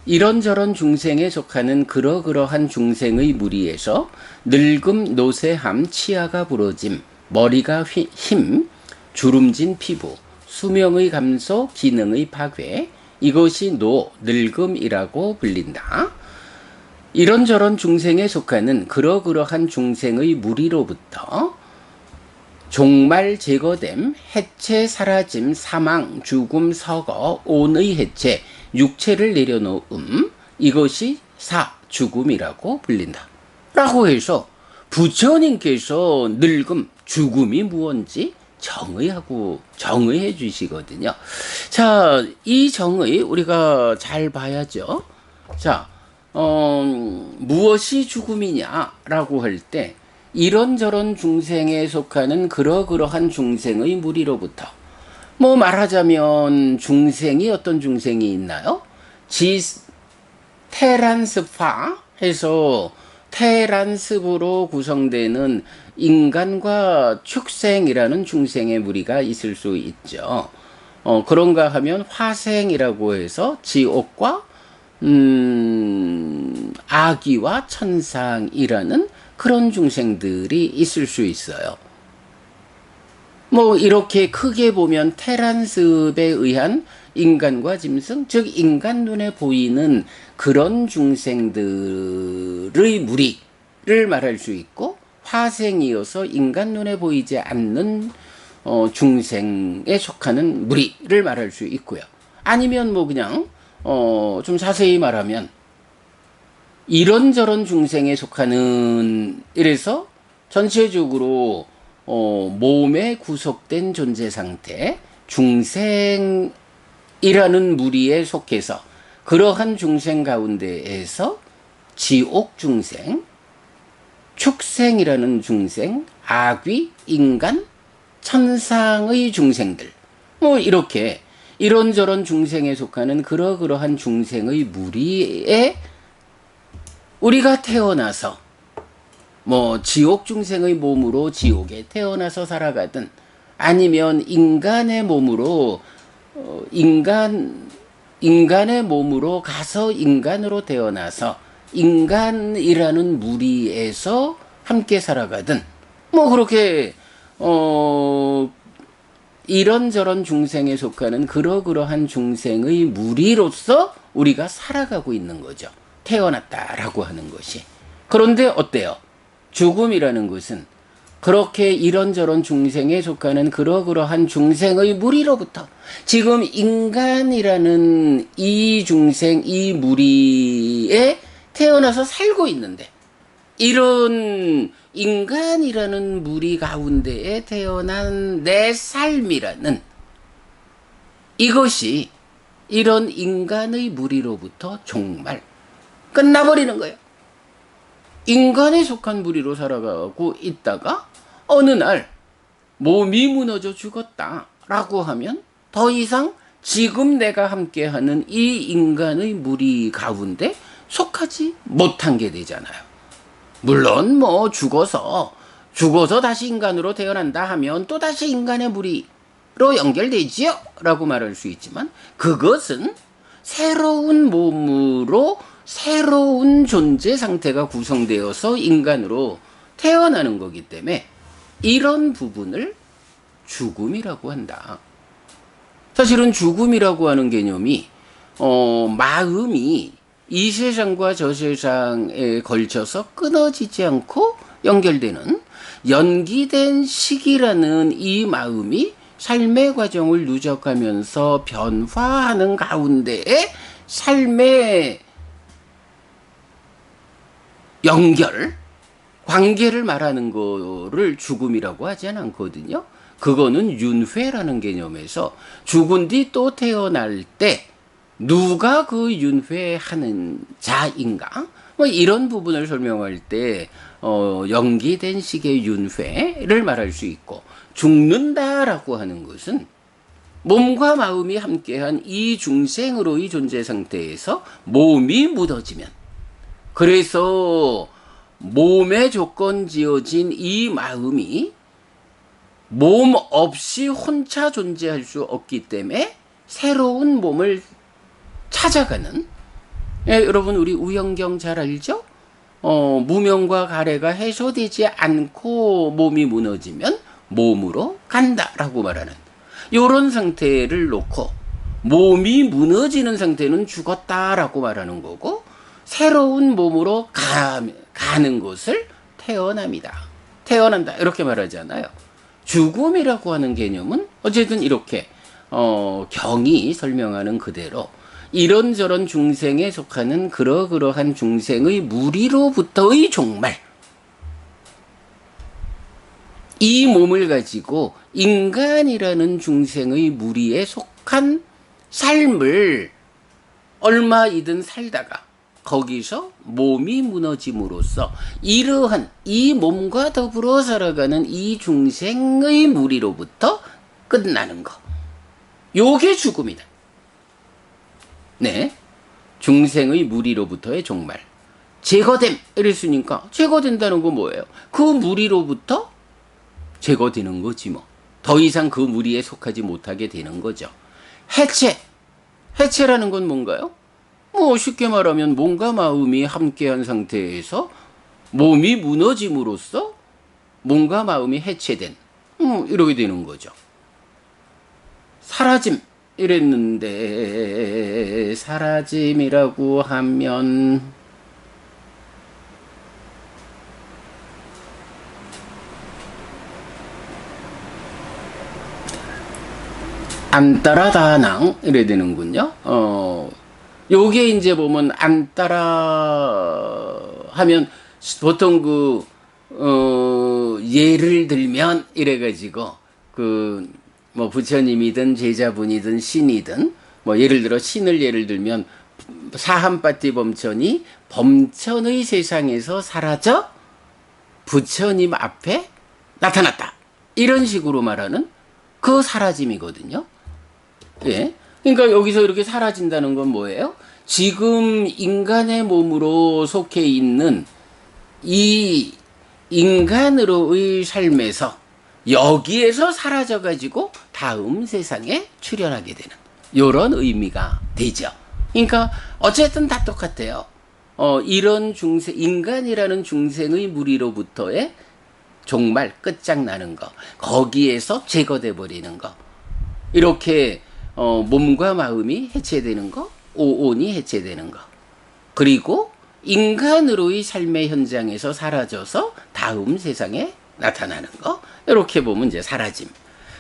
이런저런 중생에 속하는 그러그러한 중생의 무리에서 늙음 노쇠함 치아가 부러짐 머리가 힘 주름진 피부 수명의 감소 기능의 파괴 이것이 늙음이라고 불린다. 이런저런 중생에 속하는 그러그러한 중생의 무리로부터 종말 제거됨, 해체 사라짐, 사망, 죽음, 서거, 온의 해체, 육체를 내려놓음, 이것이 죽음이라고 불린다. 라고 해서 부처님께서 늙음, 죽음이 무언지 정의해 주시거든요. 자, 이 정의 우리가 잘 봐야죠. 자, 무엇이 죽음이냐라고 할 때 이런저런 중생에 속하는 그러그러한 중생의 무리로부터 뭐 말하자면 중생이 어떤 중생이 있나요? 테란스파 해서 테란스부로 구성되는 인간과 축생이라는 중생의 무리가 있을 수 있죠. 그런가 하면 화생이라고 해서 지옥과 아기와 천상이라는 그런 중생들이 있을 수 있어요. 뭐 이렇게 크게 보면 테란습에 의한 인간과 짐승, 즉 인간 눈에 보이는 그런 중생들의 무리를 말할 수 있고, 화생이어서 인간 눈에 보이지 않는 중생에 속하는 무리를 말할 수 있고요. 아니면 뭐 그냥 좀 자세히 말하면 이런저런 중생에 속하는, 이래서 전체적으로 몸에 구속된 존재 상태, 중생이라는 무리에 속해서 그러한 중생 가운데에서 지옥 중생, 축생이라는 중생, 아귀, 인간, 천상의 중생들, 뭐 이렇게 이런저런 중생에 속하는 그러그러한 중생의 무리에 우리가 태어나서 뭐 지옥 중생의 몸으로 지옥에 태어나서 살아가든, 아니면 인간의 몸으로 인간의 몸으로 가서 인간으로 태어나서 인간이라는 무리에서 함께 살아가든, 뭐 그렇게 이런저런 중생에 속하는 그러그러한 중생의 무리로서 우리가 살아가고 있는 거죠. 태어났다라고 하는 것이. 그런데 어때요? 죽음이라는 것은 그렇게 이런저런 중생에 속하는 그러그러한 중생의 무리로부터 지금 인간이라는 이 중생, 이 무리에 태어나서 살고 있는데, 이런 인간이라는 무리 가운데에 태어난 내 삶이라는 이것이 이런 인간의 무리로부터 정말 끝나버리는 거예요. 인간에 속한 무리로 살아가고 있다가 어느 날 몸이 무너져 죽었다라고 하면 더 이상 지금 내가 함께하는 이 인간의 무리 가운데 속하지 못한 게 되잖아요. 물론 뭐 죽어서 다시 인간으로 태어난다 하면 또 다시 인간의 무리로 연결되지요 라고 말할 수 있지만, 그것은 새로운 몸으로 새로운 존재 상태가 구성되어서 인간으로 태어나는 거기 때문에 이런 부분을 죽음이라고 한다. 사실은 죽음이라고 하는 개념이 마음이 이 세상과 저 세상에 걸쳐서 끊어지지 않고 연결되는 연기된 시기라는 이 마음이 삶의 과정을 누적하면서 변화하는 가운데에 삶의 연결, 관계를 말하는 거를 죽음이라고 하진 않거든요. 그거는 윤회라는 개념에서 죽은 뒤 또 태어날 때 누가 그 윤회하는 자인가? 뭐 이런 부분을 설명할 때 연기된 식의 윤회를 말할 수 있고, 죽는다라고 하는 것은 몸과 마음이 함께한 이 중생으로의 존재 상태에서 몸이 무너지면, 그래서 몸에 조건 지어진 이 마음이 몸 없이 혼자 존재할 수 없기 때문에 새로운 몸을 찾아가는, 여러분 우리 우영경 잘 알죠? 무명과 가래가 해소되지 않고 몸이 무너지면 몸으로 간다라고 말하는 이런 상태를 놓고, 몸이 무너지는 상태는 죽었다라고 말하는 거고, 새로운 몸으로 가는 것을 태어난다 이렇게 말하잖아요. 죽음이라고 하는 개념은 어쨌든 이렇게 경이 설명하는 그대로 이런저런 중생에 속하는 그러한 중생의 무리로부터의 종말, 이 몸을 가지고 인간이라는 중생의 무리에 속한 삶을 얼마이든 살다가 거기서 몸이 무너짐으로써 이러한 이 몸과 더불어 살아가는 이 중생의 무리로부터 끝나는 거, 요게 죽음이다. 네, 중생의 무리로부터의 종말, 제거됨 이랬으니까 제거된다는 건 뭐예요? 그 무리로부터 제거되는 거지 뭐. 더 이상 그 무리에 속하지 못하게 되는 거죠. 해체라는 건 뭔가요? 뭐 쉽게 말하면 몸과 마음이 함께한 상태에서 몸이 무너짐으로써 몸과 마음이 해체된, 이렇게 되는 거죠. 사라짐 이랬는데, 사라짐이라고 하면 안 따라 다낭 이래 되는군요. 요게 이제 보면 안 따라 하면 보통 예를 들면 이래가지고 뭐 부처님이든 제자분이든 신이든, 뭐 예를 들어 신을 예를 들면 사한파티 범천이 범천의 세상에서 사라져 부처님 앞에 나타났다, 이런 식으로 말하는 그 사라짐이거든요. 예. 그러니까 여기서 이렇게 사라진다는 건 뭐예요? 지금 인간의 몸으로 속해 있는 이 인간으로의 삶에서 여기에서 사라져가지고 다음 세상에 출현하게 되는 이런 의미가 되죠. 그러니까 어쨌든 다 똑같아요. 이런 인간이라는 중생의 무리로부터의 종말, 끝장나는 거, 거기에서 제거돼 버리는 거, 이렇게 몸과 마음이 해체되는 거, 오온이 해체되는 거, 그리고 인간으로의 삶의 현장에서 사라져서 다음 세상에 나타나는 거, 이렇게 보면 이제 사라짐.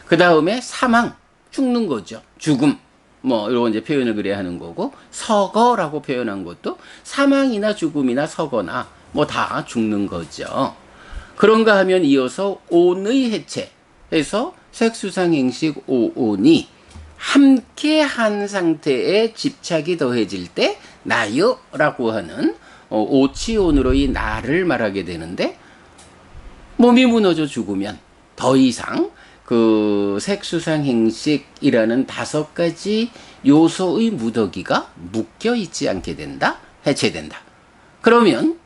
그 다음에 사망, 죽는 거죠. 죽음, 뭐 이런 이제 표현을 그래야 하는 거고, 서거라고 표현한 것도 사망이나 죽음이나 서거나 뭐 다 죽는 거죠. 그런가 하면 이어서 온의 해체해서 색수상행식 오온이 함께한 상태에 집착이 더해질 때 나여라고 하는 오치온으로의 나를 말하게 되는데, 몸이 무너져 죽으면 더 이상 그 색수상행식이라는 5가지 요소의 무더기가 묶여 있지 않게 된다, 해체된다. 그러면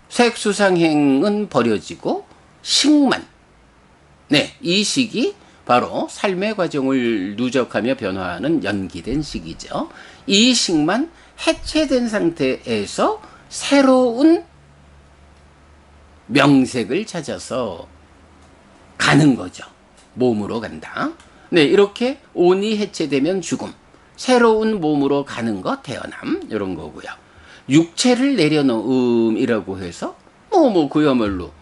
색수상행은 버려지고 식만, 네, 이 식이 바로 삶의 과정을 누적하며 변화하는 연기된 식이죠. 이 식만 해체된 상태에서 새로운 명색을 찾아서 가는 거죠. 몸으로 간다. 네, 이렇게 온이 해체되면 죽음, 새로운 몸으로 가는 거 태어남, 이런 거고요. 육체를 내려놓음이라고 해서 그야말로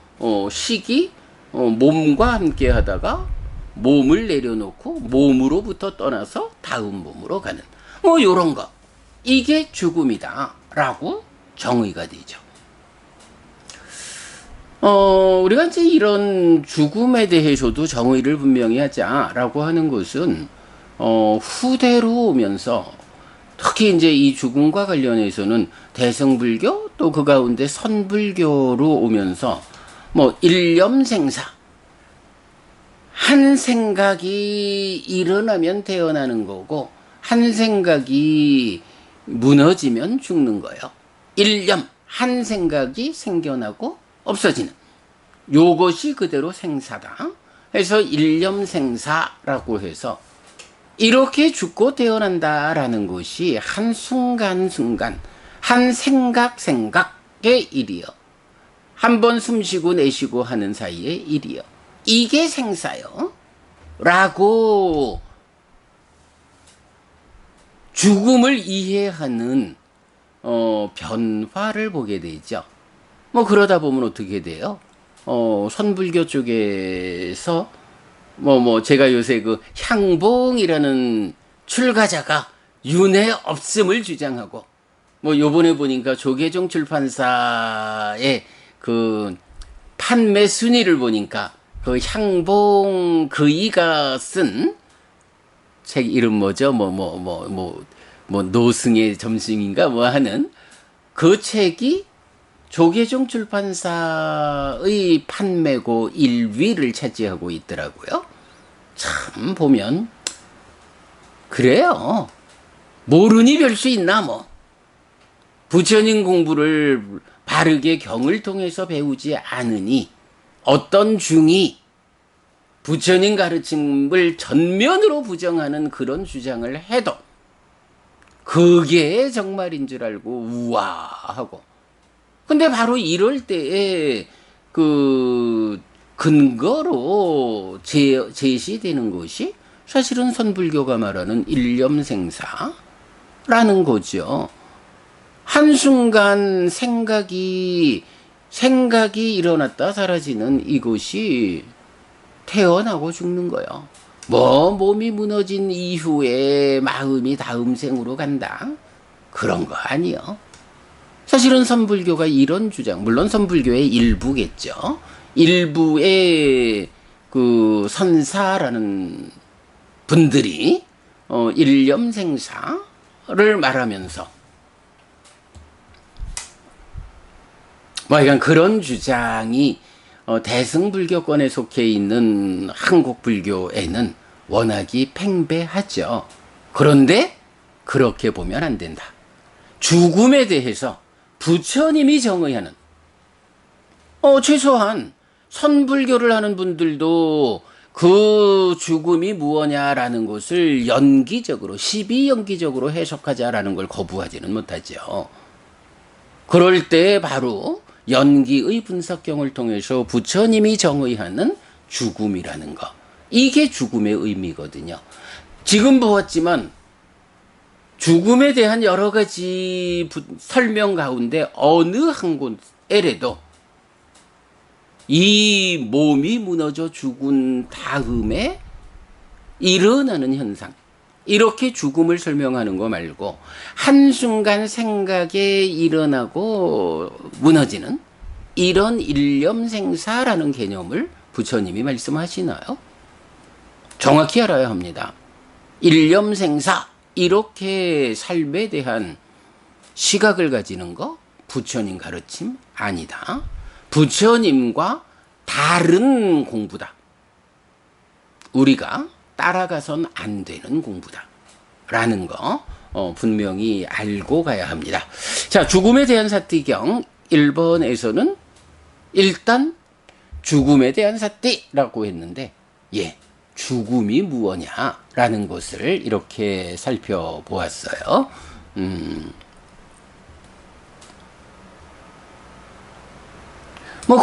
식이 몸과 함께 하다가 몸을 내려놓고 몸으로부터 떠나서 다음 몸으로 가는 요런 거, 이게 죽음이다 라고 정의가 되죠. 우리가 이제 이런 죽음에 대해서도 정의를 분명히 하자라고 하는 것은, 후대로 오면서, 특히 이제 이 죽음과 관련해서는 대승불교 또 그 가운데 선불교로 오면서, 일념생사, 한 생각이 일어나면 태어나는 거고, 한 생각이 무너지면 죽는 거예요. 일념, 한 생각이 생겨나고 없어지는. 요것이 그대로 생사다. 해서 일념생사라고 해서 이렇게 죽고 태어난다라는 것이 한순간순간, 한 생각의 일이요. 한 번 숨쉬고 내쉬고 하는 사이의 일이요. 이게 생사요. 라고 죽음을 이해하는 변화를 보게 되죠. 그러다 보면 어떻게 돼요? 선불교 쪽에서 제가 요새 그 향봉이라는 출가자가 윤회 없음을 주장하고, 요번에 보니까 조계종 출판사의 그 판매 순위를 보니까 그 향봉 그이가 쓴 책 이름 뭐죠? 노승의 점심인가 하는 그 책이 조계종 출판사의 판매고 1위를 차지하고 있더라고요. 참 보면 그래요. 모르니 별 수 있나 부처님 공부를 바르게 경을 통해서 배우지 않으니 어떤 중이 부처님 가르침을 전면으로 부정하는 그런 주장을 해도 그게 정말인 줄 알고 우와하고, 근데 바로 이럴 때에 그 근거로 제시되는 것이 사실은 선불교가 말하는 일념생사라는 거죠. 한순간 생각이 일어났다 사라지는 이것이 태어나고 죽는 거예요. 몸이 무너진 이후에 마음이 다음 생으로 간다, 그런 거 아니요. 사실은 선불교가 이런 주장, 물론 선불교의 일부겠죠. 일부의 그 선사라는 분들이 일념생사를 말하면서 약간 그런 주장이 대승불교권에 속해 있는 한국불교에는 워낙이 팽배하죠. 그런데 그렇게 보면 안 된다. 죽음에 대해서 부처님이 정의하는, 최소한 선불교를 하는 분들도 그 죽음이 무엇냐라는 것을 시비연기적으로 해석하자라는 걸 거부하지는 못하죠. 그럴 때 바로 연기의 분석경을 통해서 부처님이 정의하는 죽음이라는 거, 이게 죽음의 의미거든요. 지금 보았지만 죽음에 대한 여러 가지 설명 가운데 어느 한 곳에라도 이 몸이 무너져 죽은 다음에 일어나는 현상, 이렇게 죽음을 설명하는 거 말고 한순간 생각에 일어나고 무너지는 이런 일념생사라는 개념을 부처님이 말씀하시나요? 정확히 알아야 합니다. 일념생사, 이렇게 삶에 대한 시각을 가지는 거 부처님 가르침 아니다. 부처님과 다른 공부다. 우리가 따라가선 안 되는 공부다. 라는 거 분명히 알고 가야 합니다. 자, 죽음에 대한 사티경 1번에서는 일단 죽음에 대한 사티라고 했는데, 죽음이 무엇냐라는 것을 이렇게 살펴보았어요.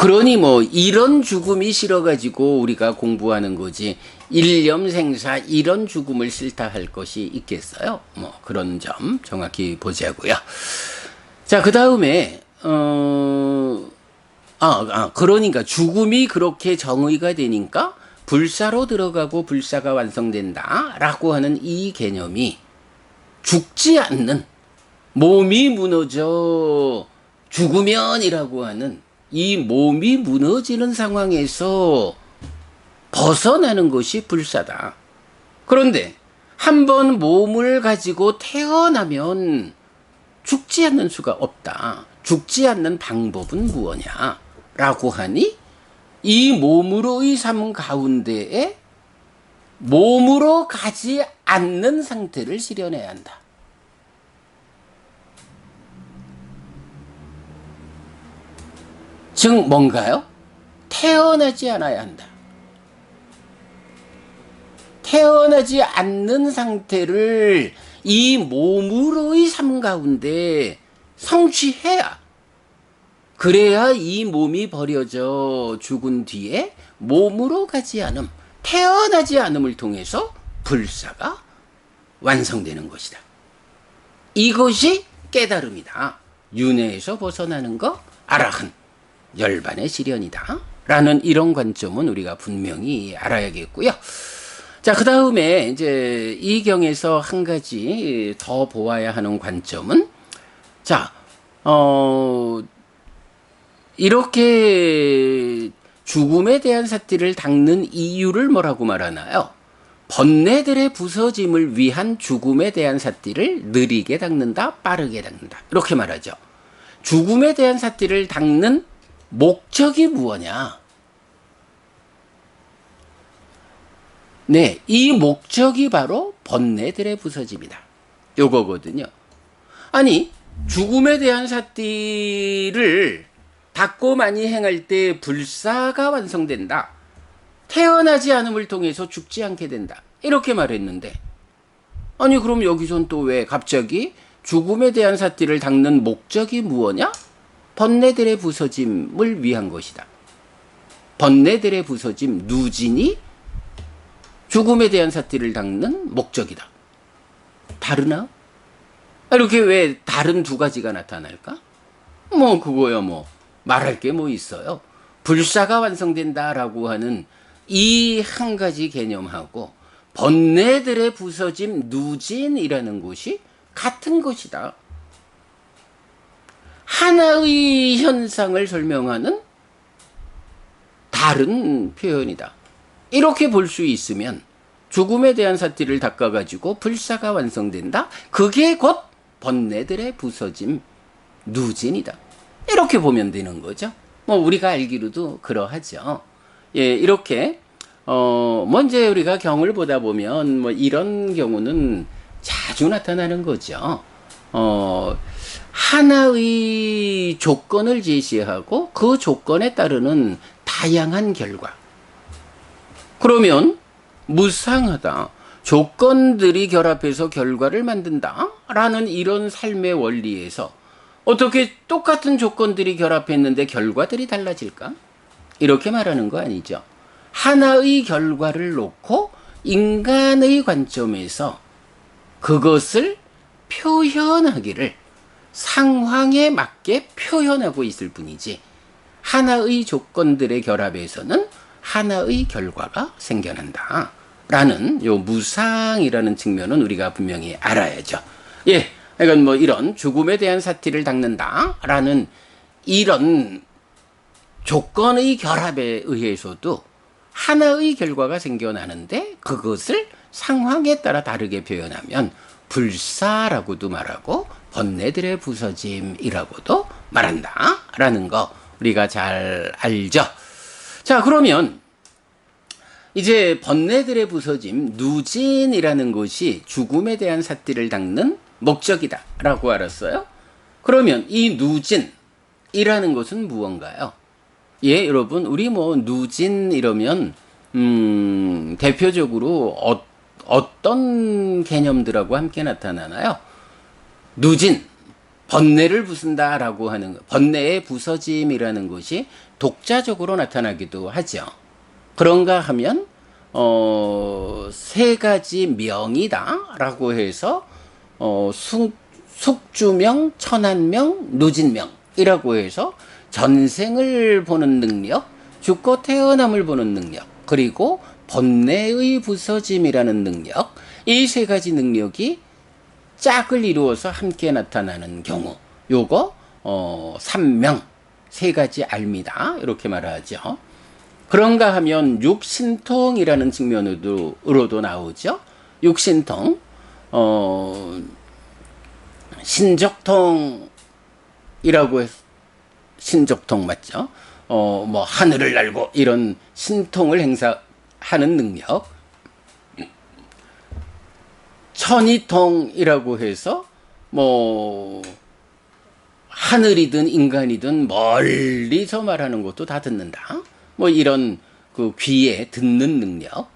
그러니 이런 죽음이 싫어가지고 우리가 공부하는 거지, 일념생사 이런 죽음을 싫다 할 것이 있겠어요? 그런 점 정확히 보자고요. 자, 그 다음에 그러니까 죽음이 그렇게 정의가 되니까 불사로 들어가고 불사가 완성된다라고 하는 이 개념이 죽지 않는, 몸이 무너져 죽으면이라고 하는 이 몸이 무너지는 상황에서 벗어나는 것이 불사다. 그런데 한번 몸을 가지고 태어나면 죽지 않는 수가 없다. 죽지 않는 방법은 무엇냐? 라고 하니 이 몸으로의 삶 가운데에 몸으로 가지 않는 상태를 실현해야 한다. 즉 뭔가요? 태어나지 않아야 한다. 태어나지 않는 상태를 이 몸으로의 삶 가운데 성취해야, 그래야 이 몸이 버려져 죽은 뒤에 몸으로 가지 않음, 태어나지 않음을 통해서 불사가 완성되는 것이다. 이것이 깨달음이다. 윤회에서 벗어나는 거 아라한, 열반의 실현이다. 라는 이런 관점은 우리가 분명히 알아야겠고요. 자, 그 다음에 이제 이 경에서 한 가지 더 보아야 하는 관점은, 자, 이렇게 죽음에 대한 사티를 닦는 이유를 뭐라고 말하나요? 번뇌들의 부서짐을 위한 죽음에 대한 사티를 느리게 닦는다, 빠르게 닦는다. 이렇게 말하죠. 죽음에 대한 사티를 닦는 목적이 무엇냐? 네, 이 목적이 바로 번뇌들의 부서짐이다. 요거거든요. 아니, 죽음에 대한 사티를 닦고 많이 행할 때 불사가 완성된다. 태어나지 않음을 통해서 죽지 않게 된다. 이렇게 말했는데, 아니 그럼 여기선 또 왜 갑자기 죽음에 대한 사티를 닦는 목적이 무엇냐? 번뇌들의 부서짐을 위한 것이다. 번뇌들의 부서짐, 누진이 죽음에 대한 사티를 닦는 목적이다. 다르나? 이렇게 왜 다른 두 가지가 나타날까? 뭐 그거야 뭐 말할 게 뭐 있어요. 불사가 완성된다라고 하는 이 한 가지 개념하고 번뇌들의 부서짐 누진이라는 것이 같은 것이다. 하나의 현상을 설명하는 다른 표현이다. 이렇게 볼 수 있으면 죽음에 대한 사티를 닦아가지고 불사가 완성된다. 그게 곧 번뇌들의 부서짐 누진이다. 이렇게 보면 되는 거죠. 뭐 우리가 알기로도 그러하죠. 예, 이렇게 먼저 우리가 경을 보다 보면 뭐 이런 경우는 자주 나타나는 거죠. 하나의 조건을 제시하고 그 조건에 따르는 다양한 결과. 그러면 무상하다. 조건들이 결합해서 결과를 만든다. 라는 이런 삶의 원리에서 어떻게 똑같은 조건들이 결합했는데 결과들이 달라질까? 이렇게 말하는 거 아니죠. 하나의 결과를 놓고 인간의 관점에서 그것을 표현하기를 상황에 맞게 표현하고 있을 뿐이지, 하나의 조건들의 결합에서는 하나의 결과가 생겨난다. 라는 요 무상이라는 측면은 우리가 분명히 알아야죠. 예, 이건 뭐 이런 죽음에 대한 사티를 닦는다. 라는 이런 조건의 결합에 의해서도 하나의 결과가 생겨나는데 그것을 상황에 따라 다르게 표현하면 불사라고도 말하고 번뇌들의 부서짐이라고도 말한다. 라는 거 우리가 잘 알죠. 자, 그러면 이제 번뇌들의 부서짐, 누진이라는 것이 죽음에 대한 사티를 닦는 목적이다 라고 알았어요. 그러면 이 누진이라는 것은 무언가요? 예, 여러분, 우리 뭐 누진 이러면 대표적으로 어떤 개념들하고 함께 나타나나요? 누진, 번뇌를 부순다라고 하는, 번뇌의 부서짐이라는 것이 독자적으로 나타나기도 하죠. 그런가 하면 세 가지 명이다라고 해서 숙주명, 천한명, 누진명이라고 해서 전생을 보는 능력, 죽고 태어남을 보는 능력, 그리고 번뇌의 부서짐이라는 능력, 이 세 가지 능력이 짝을 이루어서 함께 나타나는 경우, 요거 삼명, 세 가지 알미다. 이렇게 말하죠. 그런가 하면 육신통이라는 측면으로도 나오죠. 육신통, 신적통이라고 해서, 신적통 맞죠? 뭐 하늘을 날고 이런 신통을 행사하는 능력. 천이통이라고 해서 뭐 하늘이든 인간이든 멀리서 말하는 것도 다 듣는다. 뭐 이런 그 귀에 듣는 능력.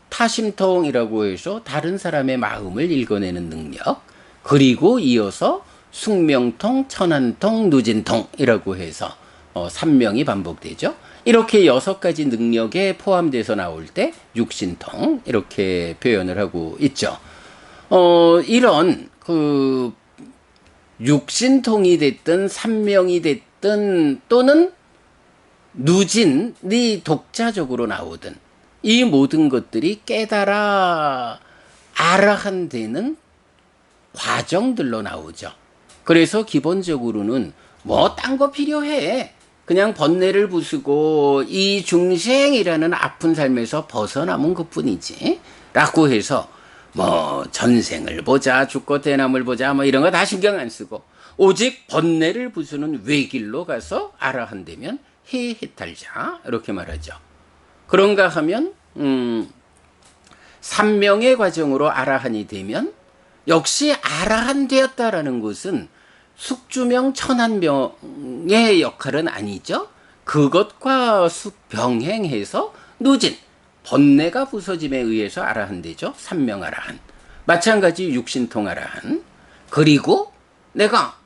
타심통이라고 해서 다른 사람의 마음을 읽어내는 능력. 그리고 이어서 숙명통, 천안통, 누진통이라고 해서 3명이 반복되죠. 이렇게 6가지 능력에 포함돼서 나올 때 육신통 이렇게 표현을 하고 있죠. 이런 그 육신통이 됐든 삼명이 됐든 또는 누진이 독자적으로 나오든 이 모든 것들이 깨달아 아라한되는 과정들로 나오죠. 그래서 기본적으로는 뭐 딴 거 필요해. 그냥 번뇌를 부수고 이 중생이라는 아픈 삶에서 벗어남은 것뿐이지. 라고 해서 뭐 전생을 보자, 죽고 대남을 보자, 뭐 이런 거 다 신경 안 쓰고 오직 번뇌를 부수는 외길로 가서 아라한되면 해해탈자 이렇게 말하죠. 그런가 하면 삼명의 과정으로 아라한이 되면 역시 아라한 되었다라는 것은 숙주명 천한명의 역할은 아니죠. 그것과 병행해서 누진 번뇌가 부서짐에 의해서 아라한되죠. 삼명 아라한. 마찬가지 육신통 아라한. 그리고 내가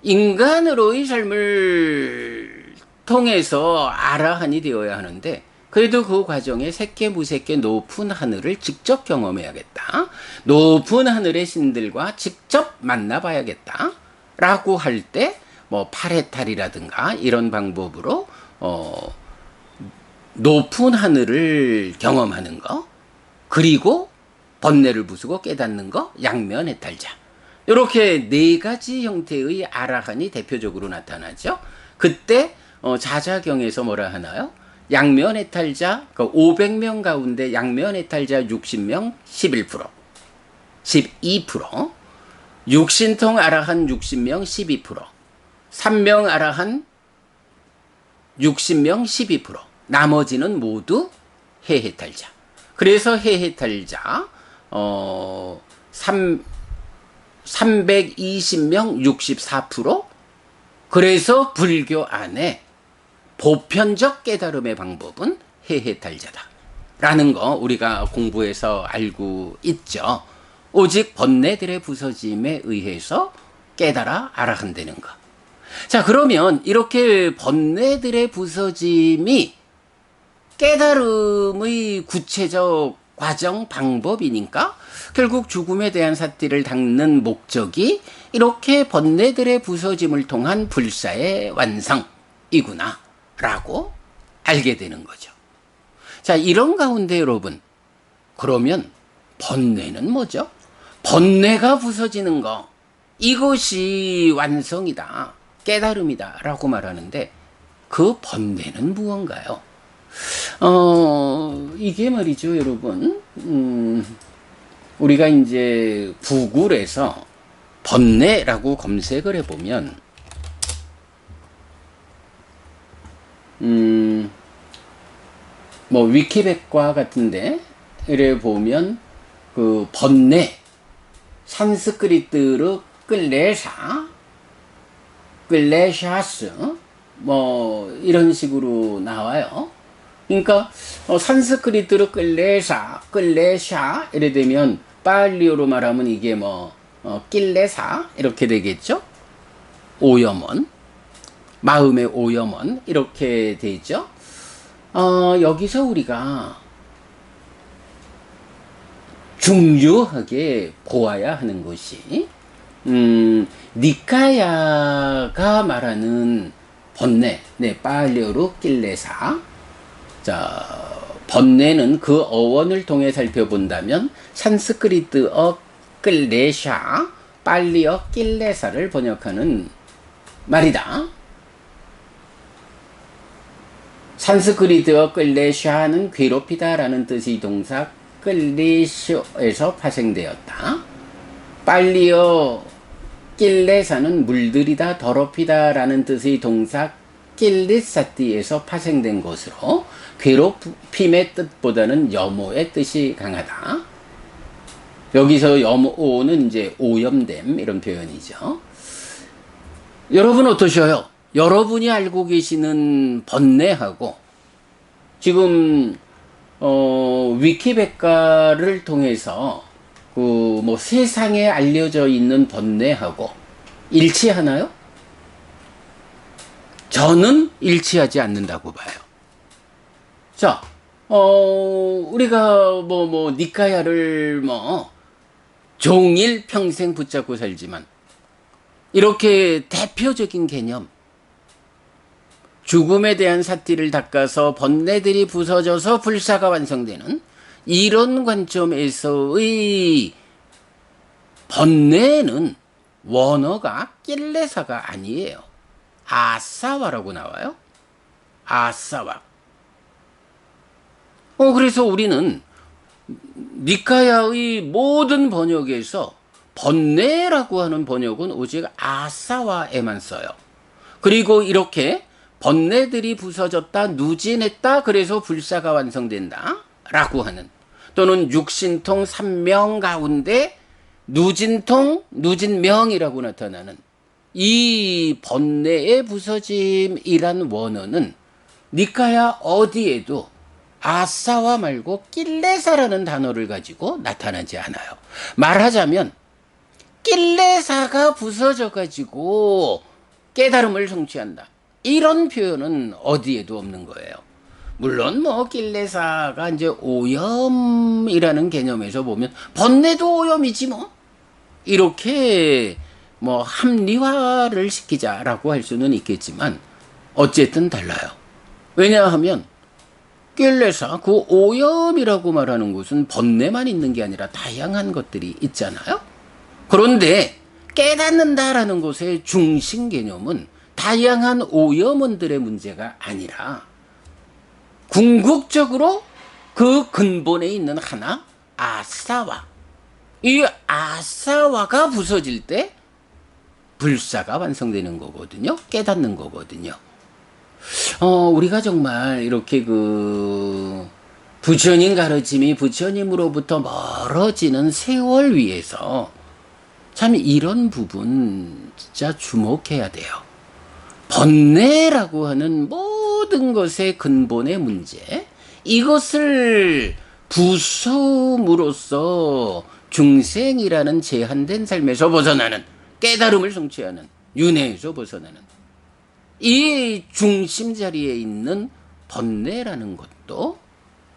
인간으로의 삶을 통해서 아라한이 되어야 하는데 그래도 그 과정에 새께 무새께 높은 하늘을 직접 경험해야겠다. 높은 하늘의 신들과 직접 만나봐야겠다. 라고 할 때 뭐 팔해탈이라든가 이런 방법으로 높은 하늘을 경험하는 거, 그리고 번뇌를 부수고 깨닫는 거, 양면해탈자. 이렇게 4가지 형태의 아라한이 대표적으로 나타나죠. 그때 자자경에서 뭐라 하나요? 양면해탈자, 500명 가운데 양면해탈자 60명 11%, 12%, 육신통 아라한 60명 12%, 삼명 아라한 60명 12%, 나머지는 모두 해해탈자. 그래서 해해탈자 320명 64%. 그래서 불교 안에 보편적 깨달음의 방법은 해해탈자다 라는 거 우리가 공부해서 알고 있죠. 오직 번뇌들의 부서짐에 의해서 깨달아 아라한되는 거. 자, 그러면 이렇게 번뇌들의 부서짐이 깨달음의 구체적 과정 방법이니까 결국 죽음에 대한 사띠를 닦는 목적이 이렇게 번뇌들의 부서짐을 통한 불사의 완성이구나 라고 알게 되는 거죠. 자, 이런 가운데 여러분, 그러면 번뇌는 뭐죠? 번뇌가 부서지는 거, 이것이 완성이다, 깨달음이다 라고 말하는데 그 번뇌는 무언가요? 이게 말이죠, 여러분. 우리가 이제 구글에서 번뇌라고 검색을 해보면, 뭐, 위키백과 같은데, 이래 보면, 그, 번뇌, 산스크리트로 클레샤스, 뭐, 이런 식으로 나와요. 그러니까 산스크리트로 끌레샤 이래 되면 빨리어로 말하면 이게 뭐 낄레사 이렇게 되겠죠. 오염원, 마음의 오염원 이렇게 되죠. 여기서 우리가 중요하게 보아야 하는 것이 니카야가 말하는 번뇌, 네, 빨리어로 낄레사. 자, 번뇌는 그 어원을 통해 살펴본다면 산스크리트어 끌레샤, 빨리어 낄레사를 번역하는 말이다. 산스크리트어 끌레샤는 괴롭히다라는 뜻의 동사 끌리쇼에서 파생되었다. 빨리어 낄레사는 물들이다, 더럽히다라는 뜻의 동사 낄리사띠에서 파생된 것으로 괴롭힘의 뜻보다는 염오의 뜻이 강하다. 여기서 염오는 이제 오염됨 이런 표현이죠. 여러분 어떠셔요? 여러분이 알고 계시는 번뇌하고 지금 위키백과를 통해서 그 뭐 세상에 알려져 있는 번뇌하고 일치하나요? 저는 일치하지 않는다고 봐요. 자, 우리가 니까야를 종일 평생 붙잡고 살지만 이렇게 대표적인 개념, 죽음에 대한 사티를 닦아서 번뇌들이 부서져서 불사가 완성되는 이런 관점에서의 번뇌는 원어가 낄레사가 아니에요. 아사와라고 나와요. 아사와. 그래서 우리는 니카야의 모든 번역에서 번뇌라고 하는 번역은 오직 아사와에만 써요. 그리고 이렇게 번뇌들이 부서졌다, 누진했다, 그래서 불사가 완성된다 라고 하는, 또는 육신통 삼명 가운데 누진통, 누진명이라고 나타나는 이 번뇌의 부서짐이란 원어는 니카야 어디에도 아사와 말고 낄레사라는 단어를 가지고 나타나지 않아요. 말하자면 낄레사가 부서져 가지고 깨달음을 성취한다, 이런 표현은 어디에도 없는 거예요. 물론 낄레사가 이제 오염이라는 개념에서 보면 번뇌도 오염이지 이렇게 합리화를 시키자라고 할 수는 있겠지만 어쨌든 달라요. 왜냐하면 낄레사, 그 오염이라고 말하는 것은 번뇌만 있는 게 아니라 다양한 것들이 있잖아요. 그런데 깨닫는다라는 것의 중심 개념은 다양한 오염원들의 문제가 아니라 궁극적으로 그 근본에 있는 하나, 아사와. 이 아사와가 부서질 때 불사가 완성되는 거거든요. 깨닫는 거거든요. 우리가 정말 이렇게 부처님 가르침이 부처님으로부터 멀어지는 세월 위에서 참 이런 부분 진짜 주목해야 돼요. 번뇌라고 하는 모든 것의 근본의 문제, 이것을 부수음으로써 중생이라는 제한된 삶에서 벗어나는, 깨달음을 성취하는, 윤회에서 벗어나는 이 중심 자리에 있는 번뇌라는 것도,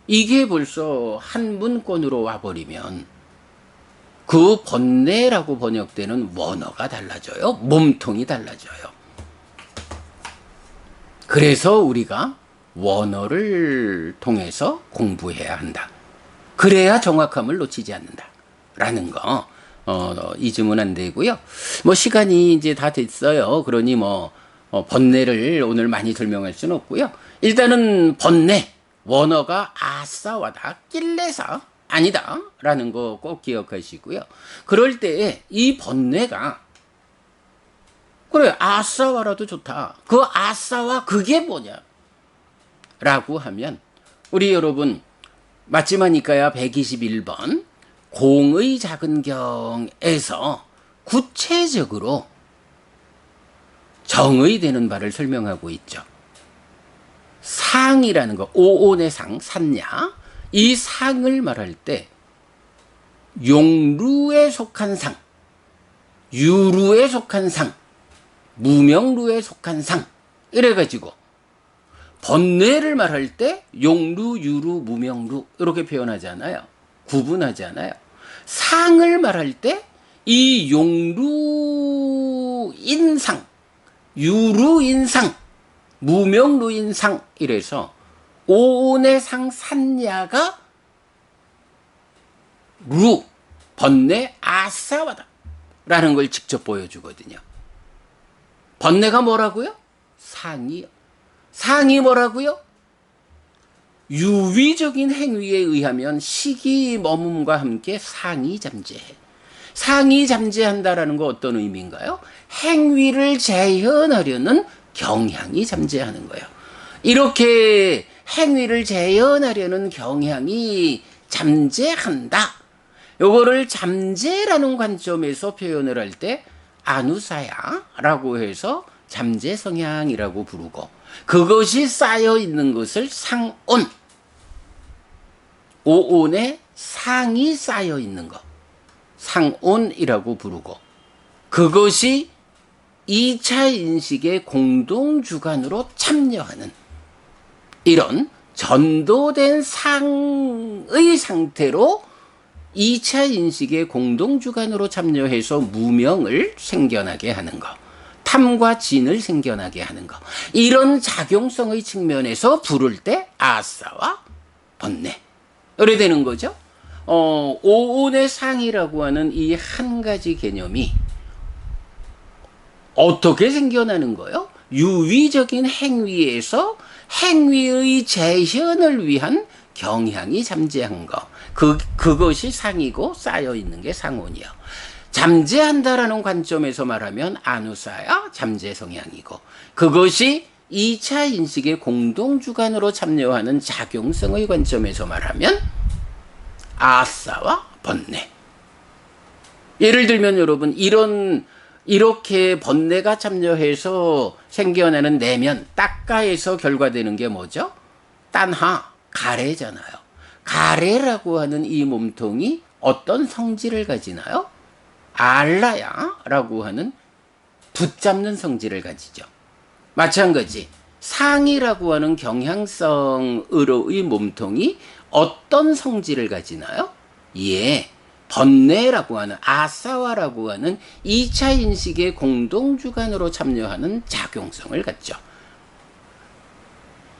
이게 벌써 한 문권으로 와버리면 그 번뇌라고 번역되는 원어가 달라져요. 몸통이 달라져요. 그래서 우리가 원어를 통해서 공부해야 한다. 그래야 정확함을 놓치지 않는다 라는 거 잊으면 안 되고요. 시간이 이제 다 됐어요. 그러니 번뇌를 오늘 많이 설명할 수는 없고요. 일단은 번뇌, 원어가 아사와다, 낄레사 아니다 라는 거 꼭 기억하시고요. 그럴 때 이 번뇌가, 그래 아사와라도 좋다, 그 아사와 그게 뭐냐 라고 하면, 우리 여러분 맞지마니까야 121번 공의 작은 경에서 구체적으로 정의되는 바를 설명하고 있죠. 상이라는 거, 오온의 상, 산야, 이 상을 말할 때 용루에 속한 상, 유루에 속한 상, 무명루에 속한 상, 이래가지고 번뇌를 말할 때 용루, 유루, 무명루 이렇게 표현하잖아요. 구분하잖아요. 상을 말할 때 이 용루인상, 유루인상, 무명루인상 이래서 오온의 상 산야가 루, 번뇌, 아사와다 라는 걸 직접 보여주거든요. 번뇌가 뭐라고요? 상이요. 상이 뭐라고요? 유위적인 행위에 의하면 시기 머뭅과 함께 상이 잠재해. 상이 잠재한다라는 거 어떤 의미인가요? 행위를 재현하려는 경향이 잠재하는 거예요. 이렇게 행위를 재현하려는 경향이 잠재한다. 요거를 잠재라는 관점에서 표현을 할 때 아누사야라고 해서 잠재 성향이라고 부르고, 그것이 쌓여 있는 것을 상온, 오온에 상이 쌓여 있는 것, 상온이라고 부르고, 그것이 2차 인식의 공동주관으로 참여하는 이런 전도된 상의 상태로 2차 인식의 공동주관으로 참여해서 무명을 생겨나게 하는 것, 탐과 진을 생겨나게 하는 것, 이런 작용성의 측면에서 부를 때 아싸와 번뇌 이래 되는 거죠. 오온의 상이라고 하는 이 한 가지 개념이 어떻게 생겨나는 거예요? 유위적인 행위에서 행위의 재현을 위한 경향이 잠재한 거, 그것이 상이고 쌓여 있는 게 상온이요. 잠재한다라는 관점에서 말하면 아누사야 잠재 성향이고, 그것이 2차 인식의 공동주관으로 참여하는 작용성의 관점에서 말하면 아싸와 번뇌. 예를 들면 여러분, 이렇게 번뇌가 참여해서 생겨나는 내면, 딱가에서 결과되는 게 뭐죠? 딴하, 가래잖아요. 가래라고 하는 이 몸통이 어떤 성질을 가지나요? 알라야라고 하는 붙잡는 성질을 가지죠. 마찬가지 상이라고 하는 경향성으로의 몸통이 어떤 성질을 가지나요? 예, 번뇌라고 하는 아사와라고 하는 2차 인식의 공동주관으로 참여하는 작용성을 갖죠.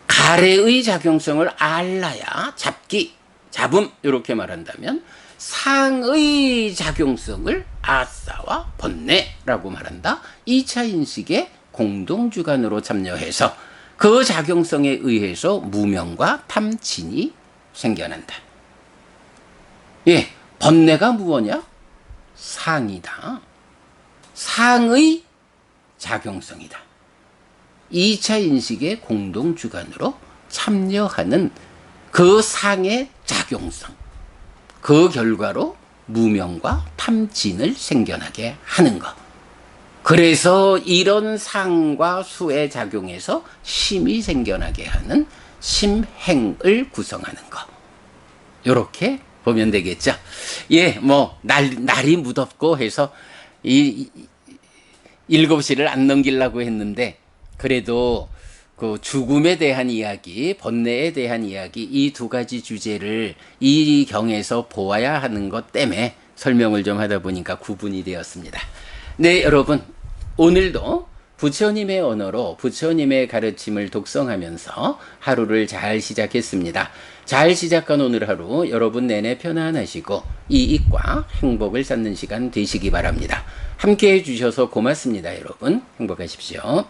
가래의 작용성을 알라야, 잡기, 잡음 이렇게 말한다면, 상의 작용성을 아싸와 번뇌라고 말한다. 2차 인식의 공동주관으로 참여해서 그 작용성에 의해서 무명과 탐진이 생겨난다. 예, 번뇌가 무엇이냐? 상이다. 상의 작용성이다. 2차 인식의 공동주관으로 참여하는 그 상의 작용성, 그 결과로 무명과 탐진을 생겨나게 하는 것. 그래서 이런 상과 수의 작용에서 심이 생겨나게 하는 심행을 구성하는 것. 요렇게 보면 되겠죠. 예, 날이 무덥고 해서 이 7시를 안 넘기려고 했는데, 그래도 그 죽음에 대한 이야기, 번뇌에 대한 이야기, 이 두 가지 주제를 이 경에서 보아야 하는 것 때문에 설명을 좀 하다 보니까 구분이 되었습니다. 네, 여러분, 오늘도 부처님의 언어로 부처님의 가르침을 독성하면서 하루를 잘 시작했습니다. 잘 시작한 오늘 하루 여러분 내내 편안하시고 이익과 행복을 쌓는 시간 되시기 바랍니다. 함께 해주셔서 고맙습니다. 여러분, 행복하십시오.